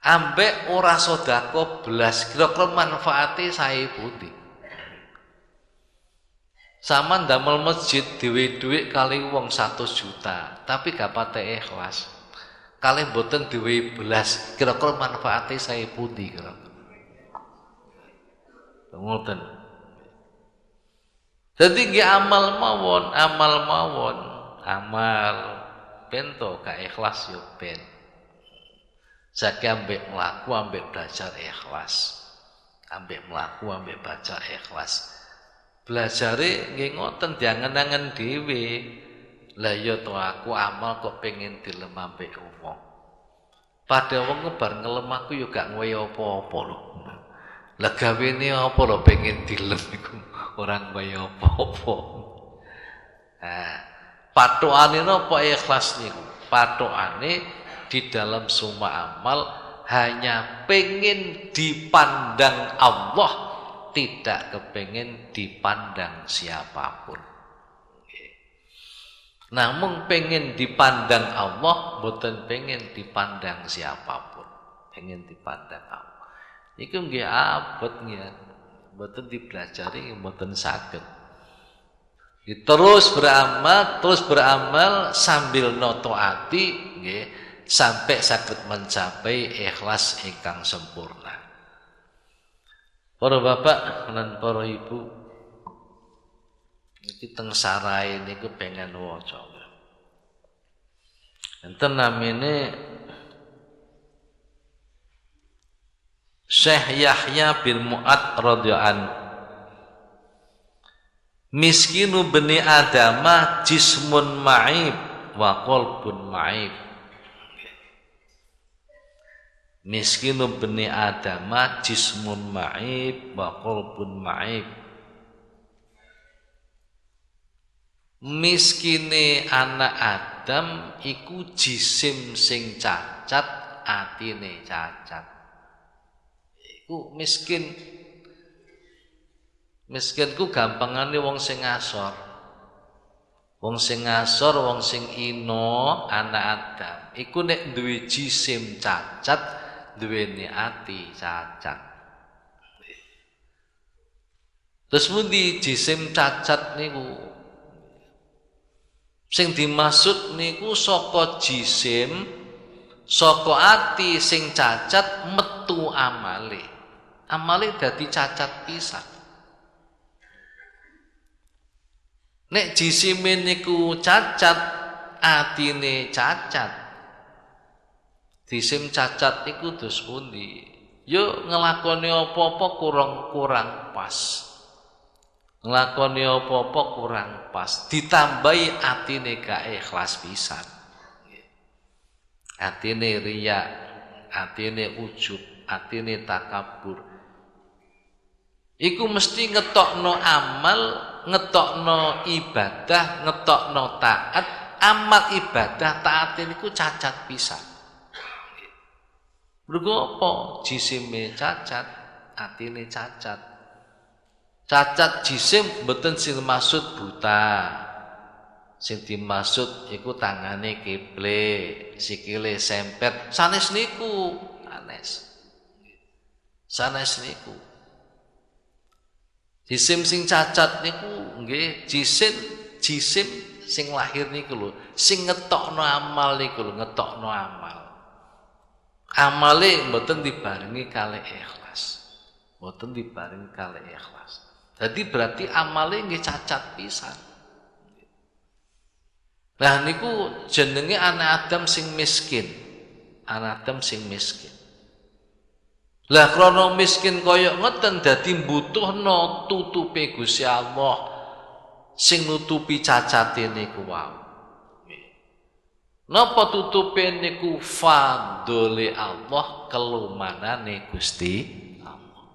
Ambek ora sedekah belas, kira-kira manfaate sae pundi? Sama ndamel masjid dhewe dhuwit kali wong 100 juta, tapi gak pate ikhlas. Kali mboten dhewe belas, kira-kira manfaate sae pundi kira-kira. Ngoten. Dadi nggih amal mawon, amal bento gak ikhlas yo ben. Saiki ambek mlaku ambek belajar ikhlas. Ambek mlaku ambek baca ikhlas. Belajare nggih ngoten diangen-angen dhewe. Lah ya to aku amal kok pengen dilem ambek wong. Padha wong bar ngelem aku ya gak ngwehi apa-apa lho. Lah gawene apa lho pengen dilem iku ora ngwehi apa-apa. Nah, Pathokane napa ikhlas niku? Pathokane di dalam semua amal hanya pengen dipandang Allah, tidak kepengen dipandang siapapun. Namun pengen dipandang Allah, boten pengen dipandang siapapun. Pengen dipandang Allah. Iku nggih abot nggih. Boten dipelajari boten saged. Terus beramal sambil noto ati nggih sampai saged mencapai ikhlas ingkang sempurna. Para bapak lan para ibu, iki teng sarai niku pengen waca. Enten namine Syekh Yahya bin Mu'ad radhiyallahu anhu. Miskinu bani adama jismun ma'ib wa qalbun ma'ib. Miskinu bani adama jismun ma'ib wa qalbun ma'ib. Miskine anak Adam iku jisim sing cacat, atine cacat. Iku miskin. Miskin ku gampangane wong sing ngasor. Wong sing ngasor, wong sing ino, anak Adam. Iku nek duwe jisim cacat, duweni ati cacat. Terus mundi jisim cacat niku? Sing dimaksud niku saka jisim, saka ati sing cacat metu amale. Amale dadi cacat pisan. Nek jisime niku cacat, atine cacat. Jisim cacat niku dos pundi? Yo nglakoni apa-apa kurang pas. Nglakoni apa-apa kurang pas, ditambahi atine gak ikhlas pisan. Atine riya, atine ujub, atine takabur. Iku mesti ngetokno amal, ngetokno ibadah, ngetokno taat, amal ibadah taat niku cacat pisan. Mergo apa? Jisime cacat, atine cacat. Cacat jisim mboten sing maksud buta. Sing dimaksud iku tangane keble, sikile sempet. Sanes niku, sanes niku. Jisim sing cacat niku nggih jisim sing lahir niku lho, sing ngetokno amal niku lho, ngetokno amal. Amale mboten dibarengi kalih ikhlas. Mboten dibarengi kalih ikhlas. Jadi berarti amale nggih cacat pisan. Nah niku jenenge anak Adam sing miskin. Anak Adam sing miskin. Lah krana miskin kaya ngoten dadi mbutuhno tutupe Gusti Allah sing nutupi cacate niku wau. Napa tutupe niku fadhole Allah, kelumanane Gusti Allah.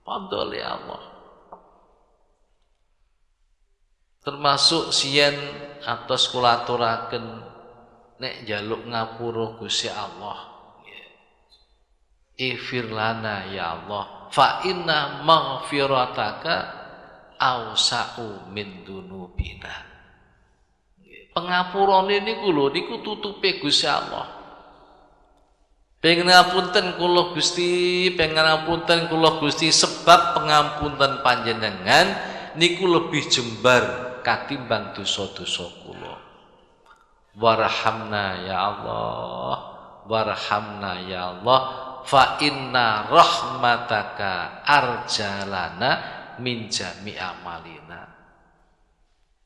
Fadhole Allah. Termasuk siyen atos kula aturaken nek njaluk ngapura Gusti Allah. Ighfir lana ya Allah fa inna maghfirataka awsa'u min dunubina. Pengapurane niku lho niku tutupe Gusti Allah. Pengen ngapunten kula Gusti, pengen ngapunten kula Gusti sebab pengampunan panjenengan niku lebih jembar katimbang dosa-dosa kula. Warhamna ya Allah, warhamna ya Allah, fa inna rahmataka arjalana min jami amalina.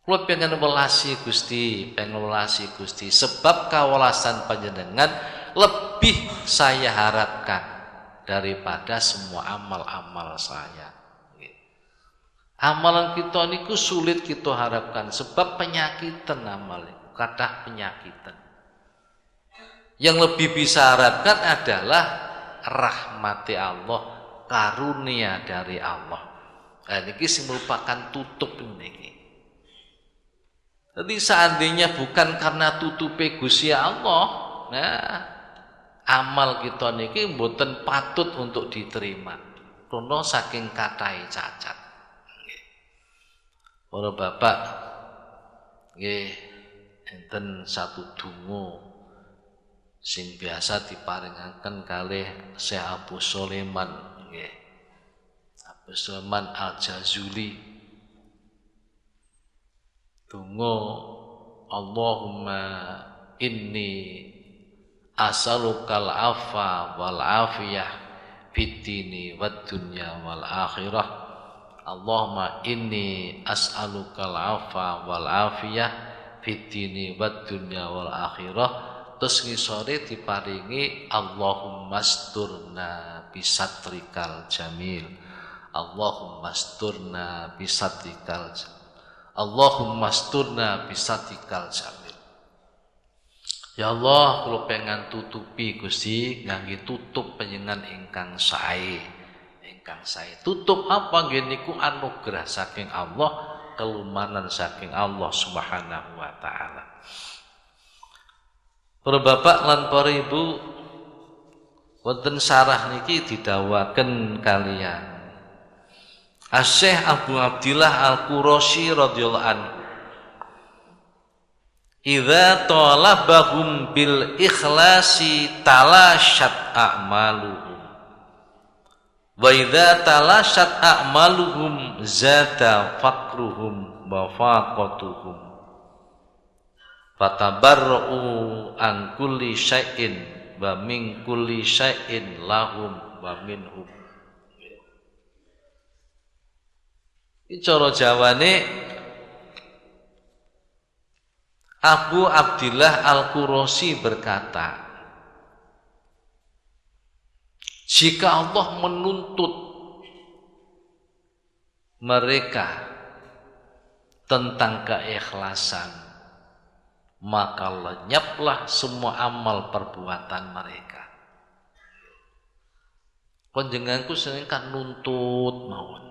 Kula pengen welasi Gusti, pengen welasi Gusti sebab kawelasan panjenengan lebih saya harapkan daripada semua amal-amal saya. Amalan kita niku sulit kita harapkan sebab penyakitan amal itu, kathah penyakitan. Yang lebih bisa harapkan adalah rahmati Allah, karunia dari Allah. Nah, niki sing merupakan tutup niki. Jadi seandainya bukan karena tutupe Gusti Allah, nah amal kita niki mboten patut untuk diterima. Karena saking kathahé cacat. Para bapak, nggih enten satu donga sing biasa diparingaken kalih Syekh Abu Sulaiman nggih. Abu Sulaiman Al-Jazuli. Donga Allahumma inni as'alukal afa wal afiyah fid dini wad dunya wal akhirah. Allahumma inni as'alukal afa wal afiyah fid dini wad dunya wal akhirah. Terus ngisore diparingi Allahumma asturna bisatrikal jamil. Allahumma asturna bisatrikal jamil. Allahumma asturna bisatrikal jamil. Ya Allah, kula pengen tutupi Gusti ngangge tutup panjenengan ingkang sae. Ingkang sae. Tutup apa nggih niku anugerah saking Allah, kelumanan saking Allah Subhanahu wa taala. Para bapak lan para ibu, wonten sarah niki didhawaken kalian Asy-Syaikh Abu Abdillah Al-Qurasy radhiyallahu anhu. Idza talabahum bil ikhlasi talashat a'maluhum. Wa idza talashat a'maluhum zada faqruhum wa faqatuhum. Fatabarra'u an kulli syai'in wa min kulli syai'in lahum wa minhum. Cara Jawane Abu Abdillah Al-Qurasy berkata, jika Allah menuntut mereka tentang keikhlasan, maka lenyaplah semua amal perbuatan mereka. Panjenenganku sering kan nuntut mawon.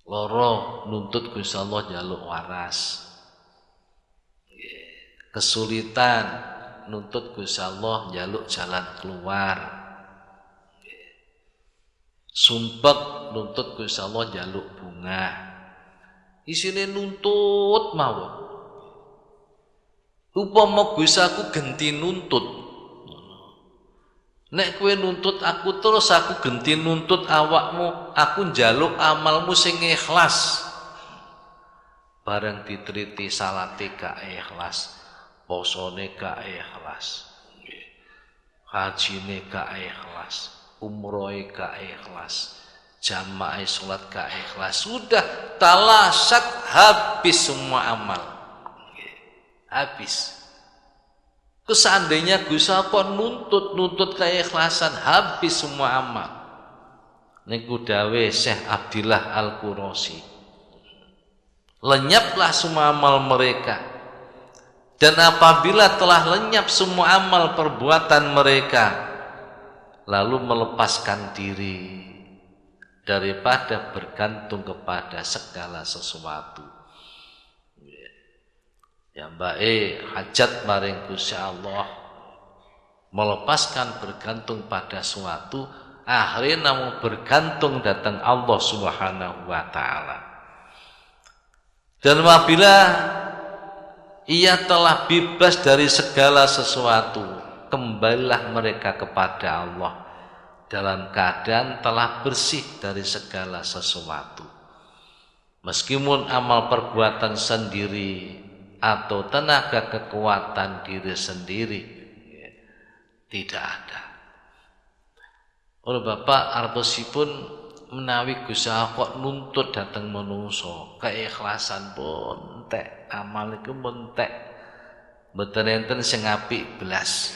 Loro nuntut Gusti Allah njaluk waras. Kesulitan nuntut Gusti Allah njaluk jalan keluar. Sumpek nuntut Gusti Allah njaluk bunga. Isine nuntut mawon. Upama Gusti aku genti nuntut. Nek kowe nuntut aku terus aku genti nuntut awakmu, aku njaluk amalmu sing ikhlas. Bareng diteliti salate gak ikhlas, posone gak ikhlas, hajine gak ikhlas, umrohe gak ikhlas, jamaah salat gak ikhlas. Sudah talasat habis semua amal. Habis. Seandainya Gusti Allah nuntut keikhlasan, habis semua amal. Niku dawuh Syekh Abdillah Al-Qurasy. Lenyaplah semua amal mereka. Dan apabila telah lenyap semua amal perbuatan mereka, lalu melepaskan diri daripada bergantung kepada segala sesuatu. Ya baik hajat maring Gusti Allah, melepaskan bergantung pada suatu, akhirnya namun bergantung datang Allah Subhanahu wa taala. Dan apabila ia telah bebas dari segala sesuatu, kembalilah mereka kepada Allah dalam keadaan telah bersih dari segala sesuatu. Meskipun amal perbuatan sendiri atau tenaga kekuatan diri sendiri tidak ada. Oleh Bapak artosipun menawi Gusti Allah kok nuntut dateng manungsa, keikhlasan pun entek, amal iku pun entek. Mboten enten sing apik blas.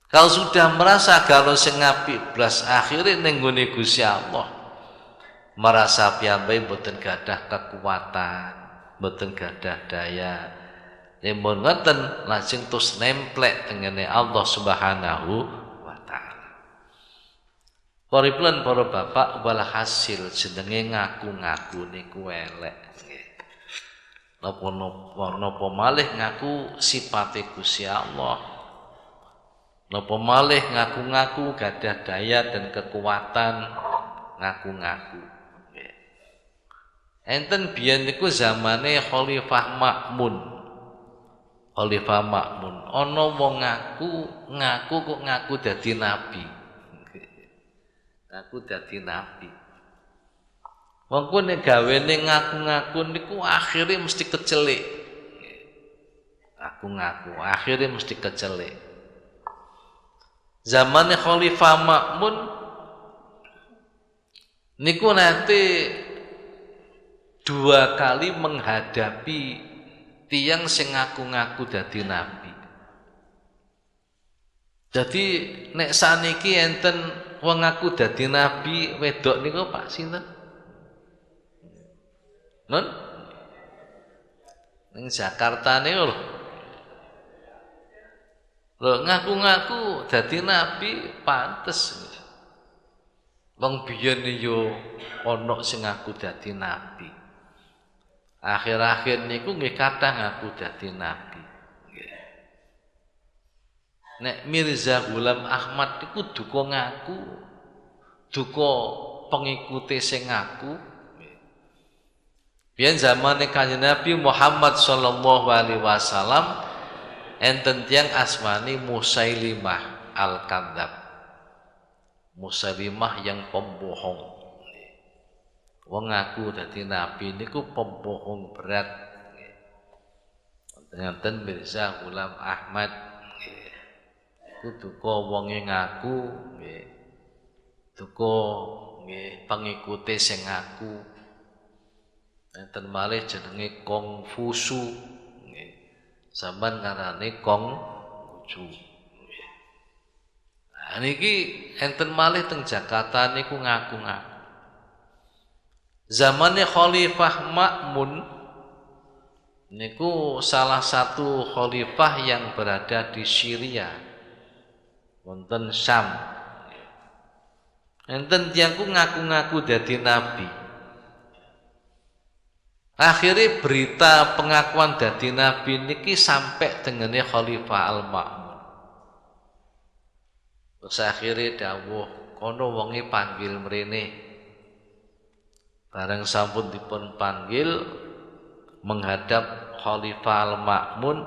Kalau sudah merasa kalau sing apik blas, akhire ning nggone Gusti Allah merasa piyambake mboten gadah kekuatan, mboten gadah daya. Mun ngoten lajeng terus nemplek tengene Allah Subhanahu wa taala. Paripun para bapak walhasil jenenge ngaku-ngaku niku elek nggih. Napa malih ngaku sifate Gusti Allah. Napa malih ngaku-ngaku gadah daya dan kekuatan, ngaku-ngaku. Enten biyen niku zamane Khalifah Ma'mun. Khalifah Ma'mun ana wong ngaku kok ngaku dadi nabi. Ngaku dadi nabi. Wong ku nek gawene ngaku-ngaku niku akhire mesti kecelik. Ngaku-ngaku akhire mesti kecelik. Zamane Khalifah Ma'mun niku nanti 2 kali menghadapi tiyang sing ngaku-ngaku dadi nabi. Jadi nek saniki enten wong ngaku dadi nabi wedok niku Pak sinten? Nun? Ning Jakarta niku lho. Lho ngaku-ngaku dadi nabi pantes. Wong biyen yo ana sing ngaku dadi nabi. Akhir-akhir niku nggih kathah ngaku dadi nabi. Nek Mirza Ghulam Ahmad niku duka ngaku, duka pengikute sing ngaku. Biyen zamane Kanjeng Nabi Muhammad sallallahu alaihi wasallam enten tiyang asmani Musailimah Al-Kadzab. Musailimah yang pembohong. Wong ngaku dadi nabi niku pembohong berat. Wonten Mirza Ghulam Ahmad iku duka wonge ngaku nggih. Duka nggih pengikute sing ngaku. Enten malih jenenge Kongfusu nggih. Sampeyan ngarane Kongfusu. Nah niki enten malih teng Jakarta niku ngaku-ngaku. Zamannya Khalifah Ma'mun niku salah satu khalifah yang berada di Syria, wonten Syam. Enten tiyangku ngaku-ngaku dadi nabi. Akhirnya berita pengakuan dadi nabi niki sampai dengene Khalifah Al-Ma'mun. Terus akhirnya dawuh kono wonge panggil mrene. Bareng sampun dipun panggil menghadap Khalifah Al-Ma'mun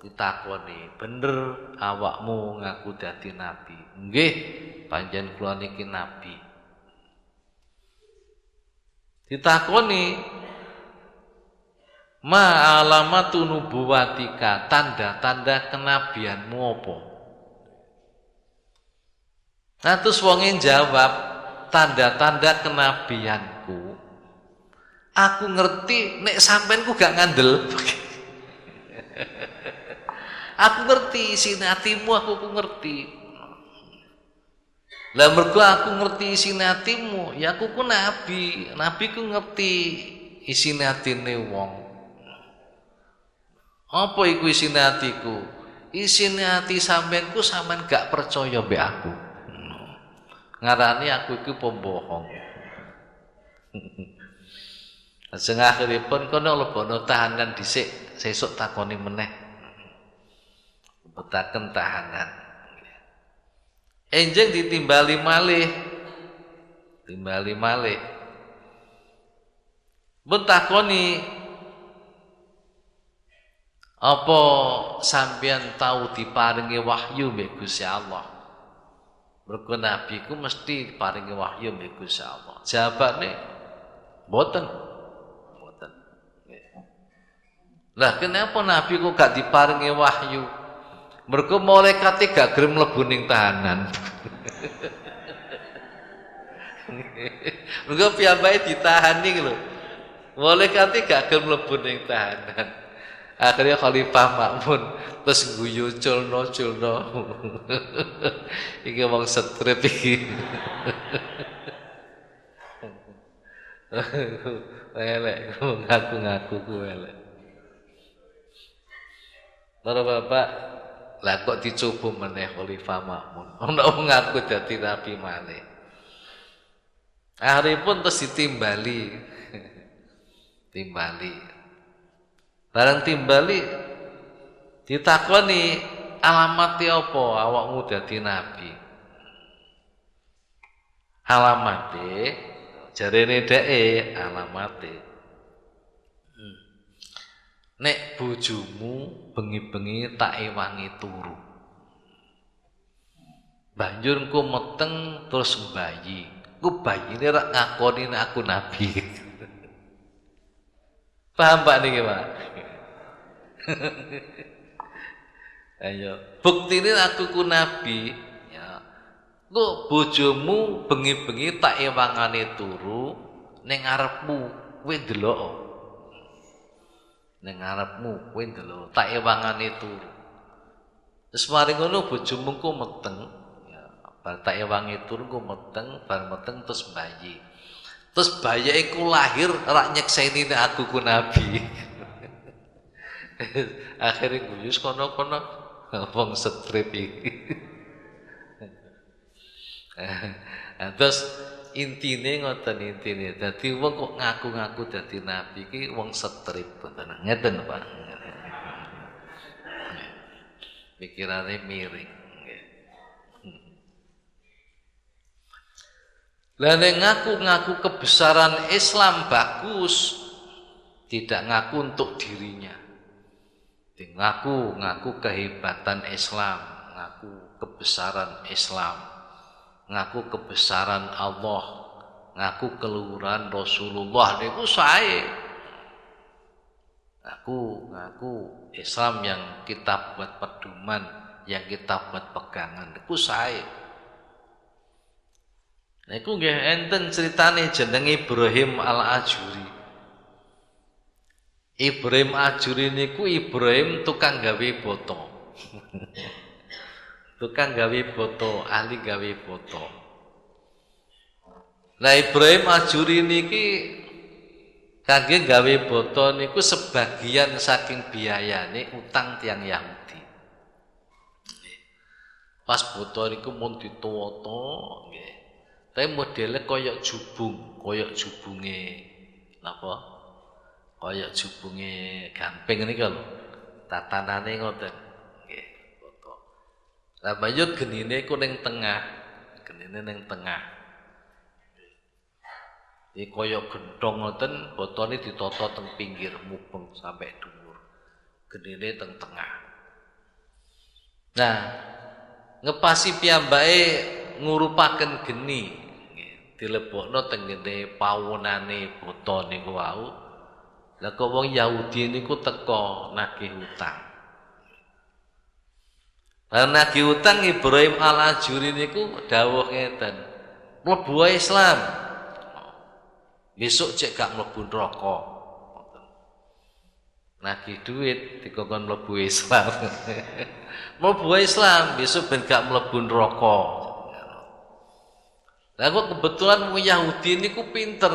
ditakoni, bener awakmu ngaku dadi nabi? Nggih, panjenengan kula niki nabi. Ditakoni, ma alamatu nubuwatika, tanda-tanda kenabianmu apa? Nah terus wonge jawab, tanda-tanda kenabianku aku ngerti nek sampean ku gak ngandel. Aku ngerti isi hatimu, aku ngerti. Lah mergo aku ngerti isi hatimu, ya aku ku nabi. Nabi ku ngerti isi hatine wong. Apa iku isi hatiku? Isi hati sampean ku sampean gak percaya mbek aku. Ngarani aku iku pembohong. Sing akhiripun kono lebono tahanan dhisik, sesuk takoni meneh. Betaken tahanan. Enjing ditimbali malih. Timbali malih. Pun takoni, apa sampeyan tahu diparingi wahyu mbek Gusti Allah? Mergo nabi ku mesti diparingi wahyu mbek Gusti Allah. Jawabane mboten. Lah kenapa nabi ku gak diparingi wahyu? Mergo malaikat gak gelem mlebu ning tahanan. Mergo piyambake ditahan iki lho. Malaikat gak gelem mlebu ning tahanan. Akhirnya Khalifah Ma'mun terus guyu culno. Iki wong strip iki. Elek ngaku-ngaku ku elek. Para bapak, lah kok dicoba meneh Khalifah Ma'mun. Ana wong ngaku dadi nabi malih. Akhiripun terus ditimbali. Timbali. Barang timbali ditakoni alamate apa awakmu dadi nabi. Alamate jarene dheke alamate. Nek bojomu bengi-bengi tak ewangi turu. Banjur engko meteng terus bayi. Ku bayine rak ngakoni nek aku nabi. Paham Pak niki, Pak? Ayo, buktine aku ku nabi, ya. Engko bojomu bengi-bengi tak ewangane turu ning ngarepmu, kowe ndelok. Ning ngarepmu kowe ndelok, tak ewangane turu. Terus mari ngono bojomu ku meteng, ya. Bar tak ewangi turu ku meteng, bar meteng terus bayi. Terus bayi iku lahir rak nyekseni nek aku ku nabi. Akhirnya guyus kono-kono wong strip iki. Terus intine ngoten intine. Dadi wong kok ngaku-ngaku dadi nabi iki wong strip ngoten. Ngeten Pak. Pikirane miring. Lah nek ngaku-ngaku kebesaran Islam bagus, tidak ngaku untuk dirinya. Ngaku kehebatan Islam, ngaku kebesaran Islam, ngaku kebesaran Allah, ngaku keluhuran Rasulullah niku sae. Ngaku Islam yang kita buat pedoman, yang kita buat pegangan niku sae. Niku nggih enten critane jenenge Ibrahim Al-Ajuri. Ibrahim Ajuri niku Ibrahim tukang gawe boto. Tukang gawe boto, ahli gawe boto. Nah Ibrahim Ajuri niki kangge gawe boto niku sebagian saking biayane utang tiang Yahudi. Pas boto niku mun ditoto nggih. Tapi modelnya koyok jubunge napa? Koyok jubunge gamping niku lho. Tatanane ngoten. Nggih, foto. Lah banjur genine ku ning tengah. Genine ning tengah. Iki koyok gendhong ngoten, botone ditata teng pinggir mubeng sampai dhuwur. Genine teng tengah. Nah, ngepasi piyambake ngurupaken geni. Dilebokno teng ngene pawonane boto niku wau. Lah kok wong Yahudi niku teka nagih utang. Lah nagih utang Ibrahim Al-Ajuri niku dawuh ngeten. Mlebu Islam. Besok cek gak mlebu neraka. Nagih duit dikongkon mlebu Islam. Mlebu Islam besok ben gak mlebu neraka. Lah kok kebetulan wong Yahudi niku pinter.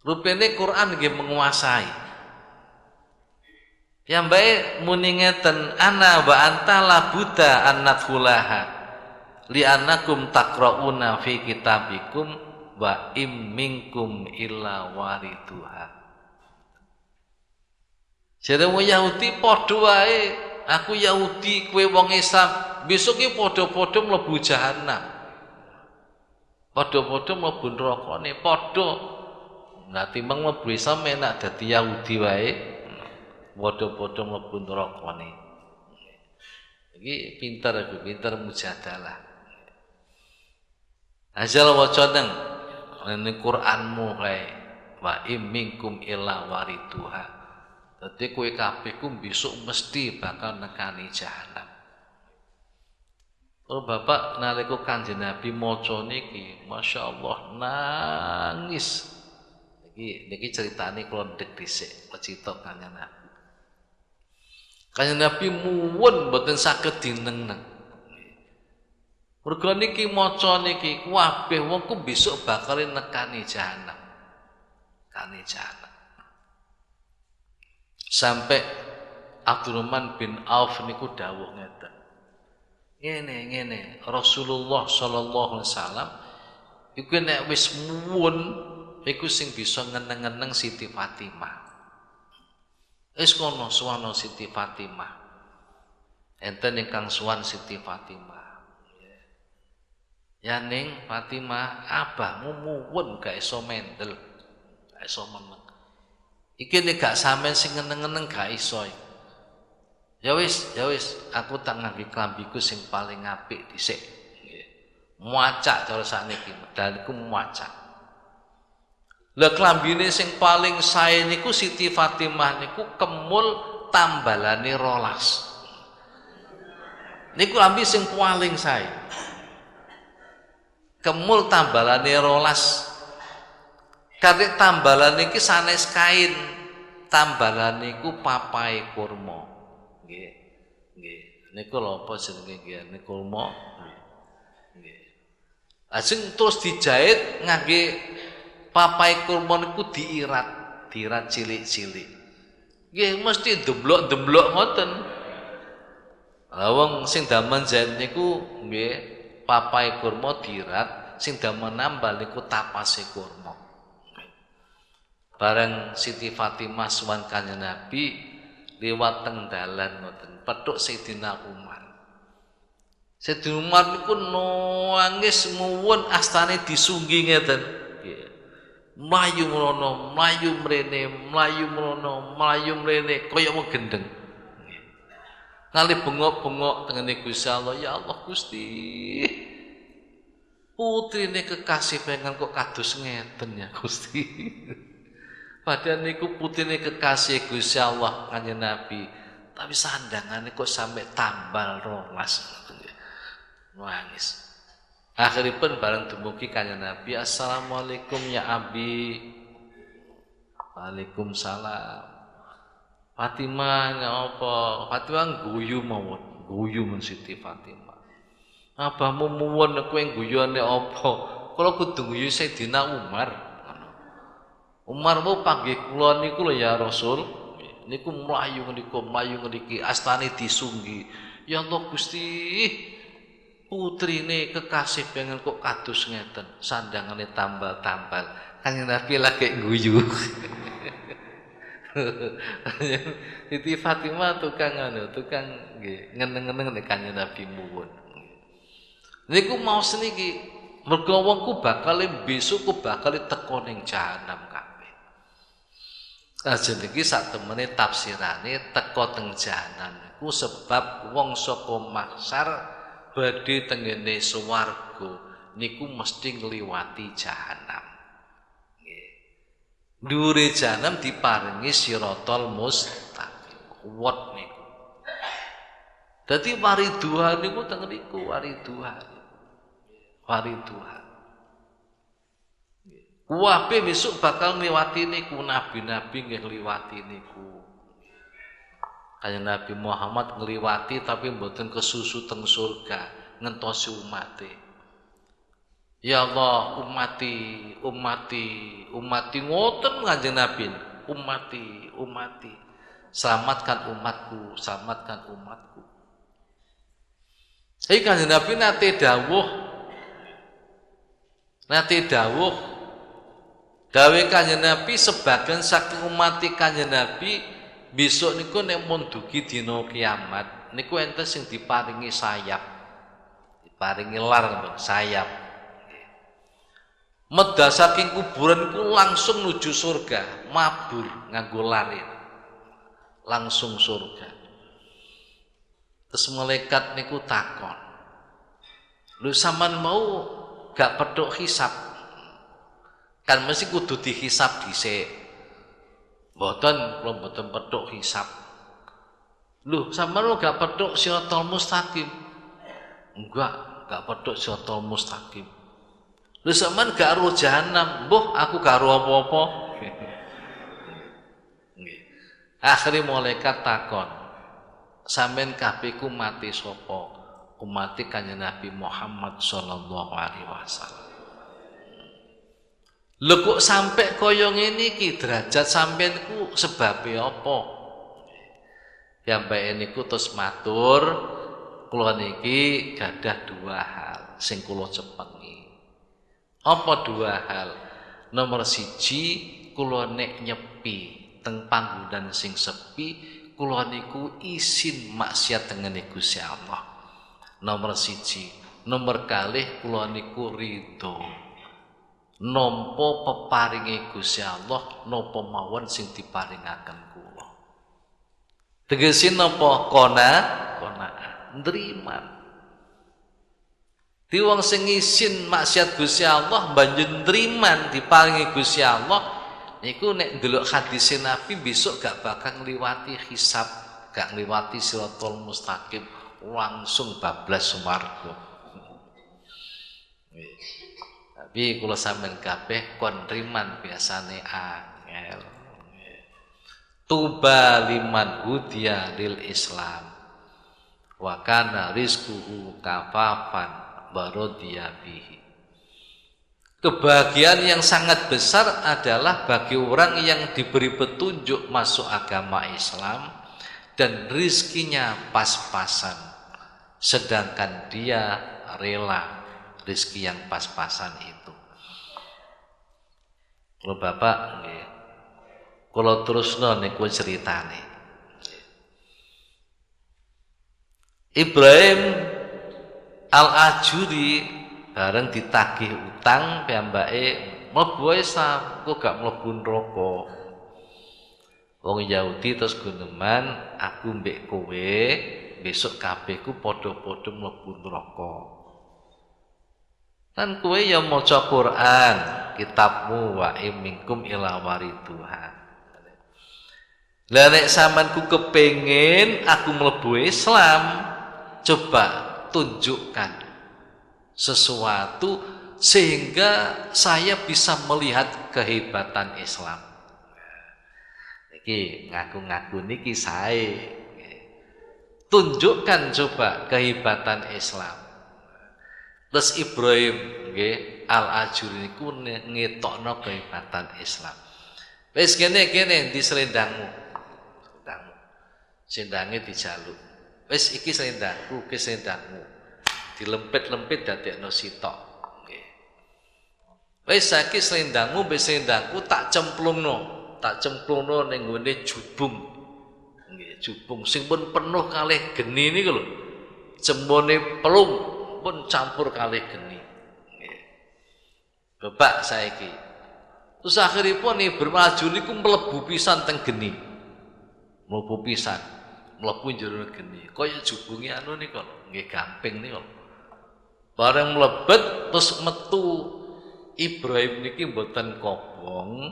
Rupane Quran nggih menguasai. Piyambake muni ngeten, ana wa anta la buddha annadkhulaha li annakum taqrauna fi kitabikum wa im minkum illa wariduha. Jare wong Yahudi padha wae, aku Yahudi kowe wong Islam, besok iki padha-padha mlebu jahanam. Padha-padha mlebu nerakane, padha. Lah timbang mlebu Islam enak dadi Yahudi wae. Padha-padha mlebu nerakane. Iki pinter mujadalah. Asal waca nang Qur'anmu kae. Wa im minkum illa wariduha. Dadi kowe kabeh ku besok mesti bakal nekani jahanam. Oh Bapak nalika Kanjeng Nabi maca niki, masyaallah nangis. Niki ceritane kula ndek dhisik, pecito Kanjeng Nabi. Kanjeng Nabi muwun mboten saged dineng-neng. Mergo niki maca niki kabeh wong ku besok bakal nekani jahanam. Nekani jahanam. Sampai Abdurrahman bin Auf niku dawuh ngeten. Ngene Rasulullah sallallahu alaihi wasallam iku nek wis muwun iku sing bisa ngeneng-ngeneng Siti Fatimah. Wis kono suwana Siti Fatimah. Enten ingkang suwan Siti Fatimah. Ya ning Fatimah, abahmu muwun gak iso mendel. Gak iso meneng. Iki nek gak sampean sing ngeneng-ngeneng gak iso. Ya wis, aku tak ngangge klambiku sing paling apik dhisik. Nggih. Muacak cara sakniki, medaliku muacak. Lah klambine sing paling sae niku Siti Fatimah niku kemul tambalane 12. Niku klambi sing paling sae. Kemul tambalane 12. Karek tambalan iki sanes kain. Tambalan niku papai kurma. Nggih. Nggih. Niku lho apa jenenge nggih? Niku kurma. Nggih. Ajeng terus dijahit ngangge papai kurma niku diirat cilik-cilik. Nggih mesti demblok-demblok ngoten. Lah wong sing damen jahit niku nggih papai kurma diirat, sing damen nambal niku tapase kurma. Bareng Siti Fatimah suwan Kanjeng Nabi liwat teng dalan ngoten, petuk Sayyidina Umar. Sayyidina Umar niku nangis muwun astane disunggi ngeten. Mlayu mrono, mlayu mrene, mlayu mrono, mlayu mrene kaya wong gendeng. Ngali bengok-bengok tengene Gusti Allah, ya Allah Gusti. Putrine kekasih pengen kok kados ngeten ya Gusti. Padahal niku putrine kekasih Gusti Allah Kanjeng Nabi, tapi sandangane kok sampai tambal 12. Nangis. Akhiripun bareng dumugi Kanjeng Nabi, assalamualaikum ya Abi. Waalaikumsalam. Fatimah ngapa? Fatimah guyu mawon, guyu men Siti Fatimah. Abahmu muwun kowe guyone apa? Kula kudu guyu Sayyidina Umar. Umar mau panggih kula niku lho ya Rasul. Niku mlayu ngriki astane disunggi. Ya Allah Gusti, putrine kekasih pengen kok kados ngeten, sandangane tambal-tambal. Kanjeng Nabi lagi guyu. Siti Fatimah tukang nggih ngeneng-ngeneng nek Kanjeng Nabi muwun. Niku mau seniki mergo wong ku bakal besok ku bakal teko ning jahanam kabeh. Ajeng iki sak temene tafsirane teko teng jahanam niku sebab wong saka mahsyar badhe tengene swarga niku mesti ngliwati jahanam. Nggih. Dhuwure jahanam diparingi siratal mustaqim. Kuwat niku. Dadi wariduha niku teng niku wariduha. Kuwabe besok bakal ngliwati niku nabi-nabi nggih ngliwati niku. Kanjeng Nabi Muhammad ngliwati tapi mboten kesusu teng surga, ngentosi umate. Ya Allah, umati ngoten Kanjeng Nabi. Umati. Selamatkan umatku. Iki Kanjeng Nabi nate dawuh dawe Kanjeng Nabi sebagian saking umat Kanjeng Nabi besok niku nek mun dugi dina kiamat niku enten sing diparingi sayap, diparingi lar sayap. Medal saking kuburan niku langsung nuju surga, mabur nganggo larin. Langsung surga. Terus malaikat niku takon. Lho sampean mau gak pedhok hisab? Kan mesti kudu dihisab dhisik. Mboten, kula mboten pedhok hisab. Lho, sampeyan gak pedhok siratal mustaqim? Enggak, gak pedhok siratal mustaqim. Lho sampeyan gak ro jahanam? Mbuh, aku gak ro apa-apa. Nggih. Akhire malaikat takon. Sampeyan kabeh ku mati sapa? Umat Kanjeng Nabi Muhammad sallallahu alaihi wasallam. Lho kok sampai kaya ngene iki derajat sampeyan ku sebabe apa? Piyambake niku terus matur, kula niki gadah dua hal sing kula cepengi. Apa dua hal? Nomor siji, kula nek nyepi teng panggonan sing sepi kula niku isin maksiat tengen Gusti Allah. Nomor 1, nomor 2 kula niku ridho nampa peparinge Gusti Allah napa mawon sing diparingaken kula. Tegese napa kona nriman. Di wong sing isin maksiat Gusti Allah banjur nriman diparingi Gusti Allah niku nek ndelok hadis Nabi besok gak bakal ngliwati hisab, gak ngliwati siratal mustaqim, langsung bablas swarga. Tapi kula sampean kabeh kon nriman biasane angel. Tuba liman hudiya lil Islam wa kana rizquhu kafafan barodiyabihi. Kebahagiaan yang sangat besar adalah bagi orang yang diberi petunjuk masuk agama Islam dan rizkinya pas-pasan, sedangkan dia rela rizki yang pas-pasan itu. Kalau Bapak nggih, kalau terusno niku ceritane. Ibrahim Al-Ajuri bareng ditagih utang piyambake mlebu Islam, kok gak mlebu neraka. Wong Yahudi terus guneman, aku mbek kowe besok kabehku padha-padha mlebu neraka. Kan kowe ya maca Quran, kitabmu wa minkum ila wariduha. Lah nek sampeanku kepengin aku mlebu Islam, coba tunjukkan sesuatu sehingga saya bisa melihat kehebatan Islam. Niki ngaku-ngaku niki sae. Tunjukkan coba kehebatan Islam. Terus Ibrahim nggih Al-Ajuri niku ngetokno kehebatan Islam. Wis kene di selendangmu. Sendange dijaluk. Wis iki selendangku, iki selendangmu. Dilempit-lempit dadekno sitok. Nggih. Wis saiki selendangmu mbek selendangku tak cemplungno ning nggone jubung. Nggih, jubung sing pun penuh kalih geni niku lho. Jembone pelung pun campur kalih geni. Nggih. Bebak saiki. Terus akhiripun Ibrahim niku mlebu pisan teng geni. Mlebu pisan. Mlebu jero geni. Kaya jubunge anu niku nggih gamping niku. Bareng mlebet terus metu Ibrahim niki mboten kobong,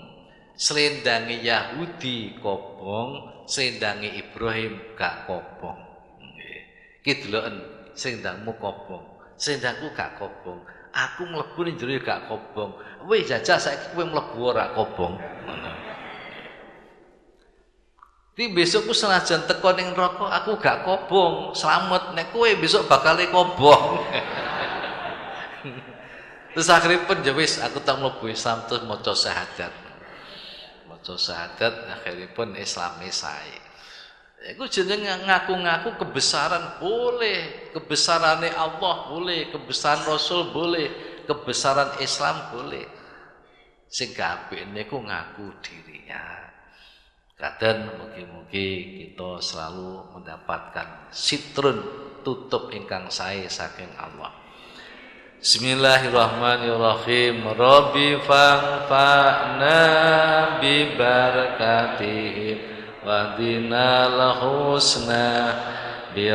slendange Yahudi kobong, slendange Ibrahim gak kobong. Nggih. Ki deloken slendangmu kobong, slendangku gak kobong. Aku mlebu ning jero gak kobong. Wis jajal saiki kowe mlebu ora kobong. Di besokku senajan teko ning neraka aku gak kobong, slamet nek kowe besok bakal kobong. Terus akhirnya pun ya wis aku tak mlebu Islam terus maca syahadat. Maca syahadat akhirnya pun Islame sae. Iku jenenge ngaku-ngaku kebesaran boleh, kebesarane Allah boleh, kebesaran Rasul boleh, kebesaran Islam boleh. Sing apik niku ngaku dirinya. Kadang mugi-mugi kita selalu mendapatkan sitrun tutup ingkang sae saking Allah. Bismillahirrahmanirrahim. Rabbi fa'na bi barakatihim wa dinal husna bi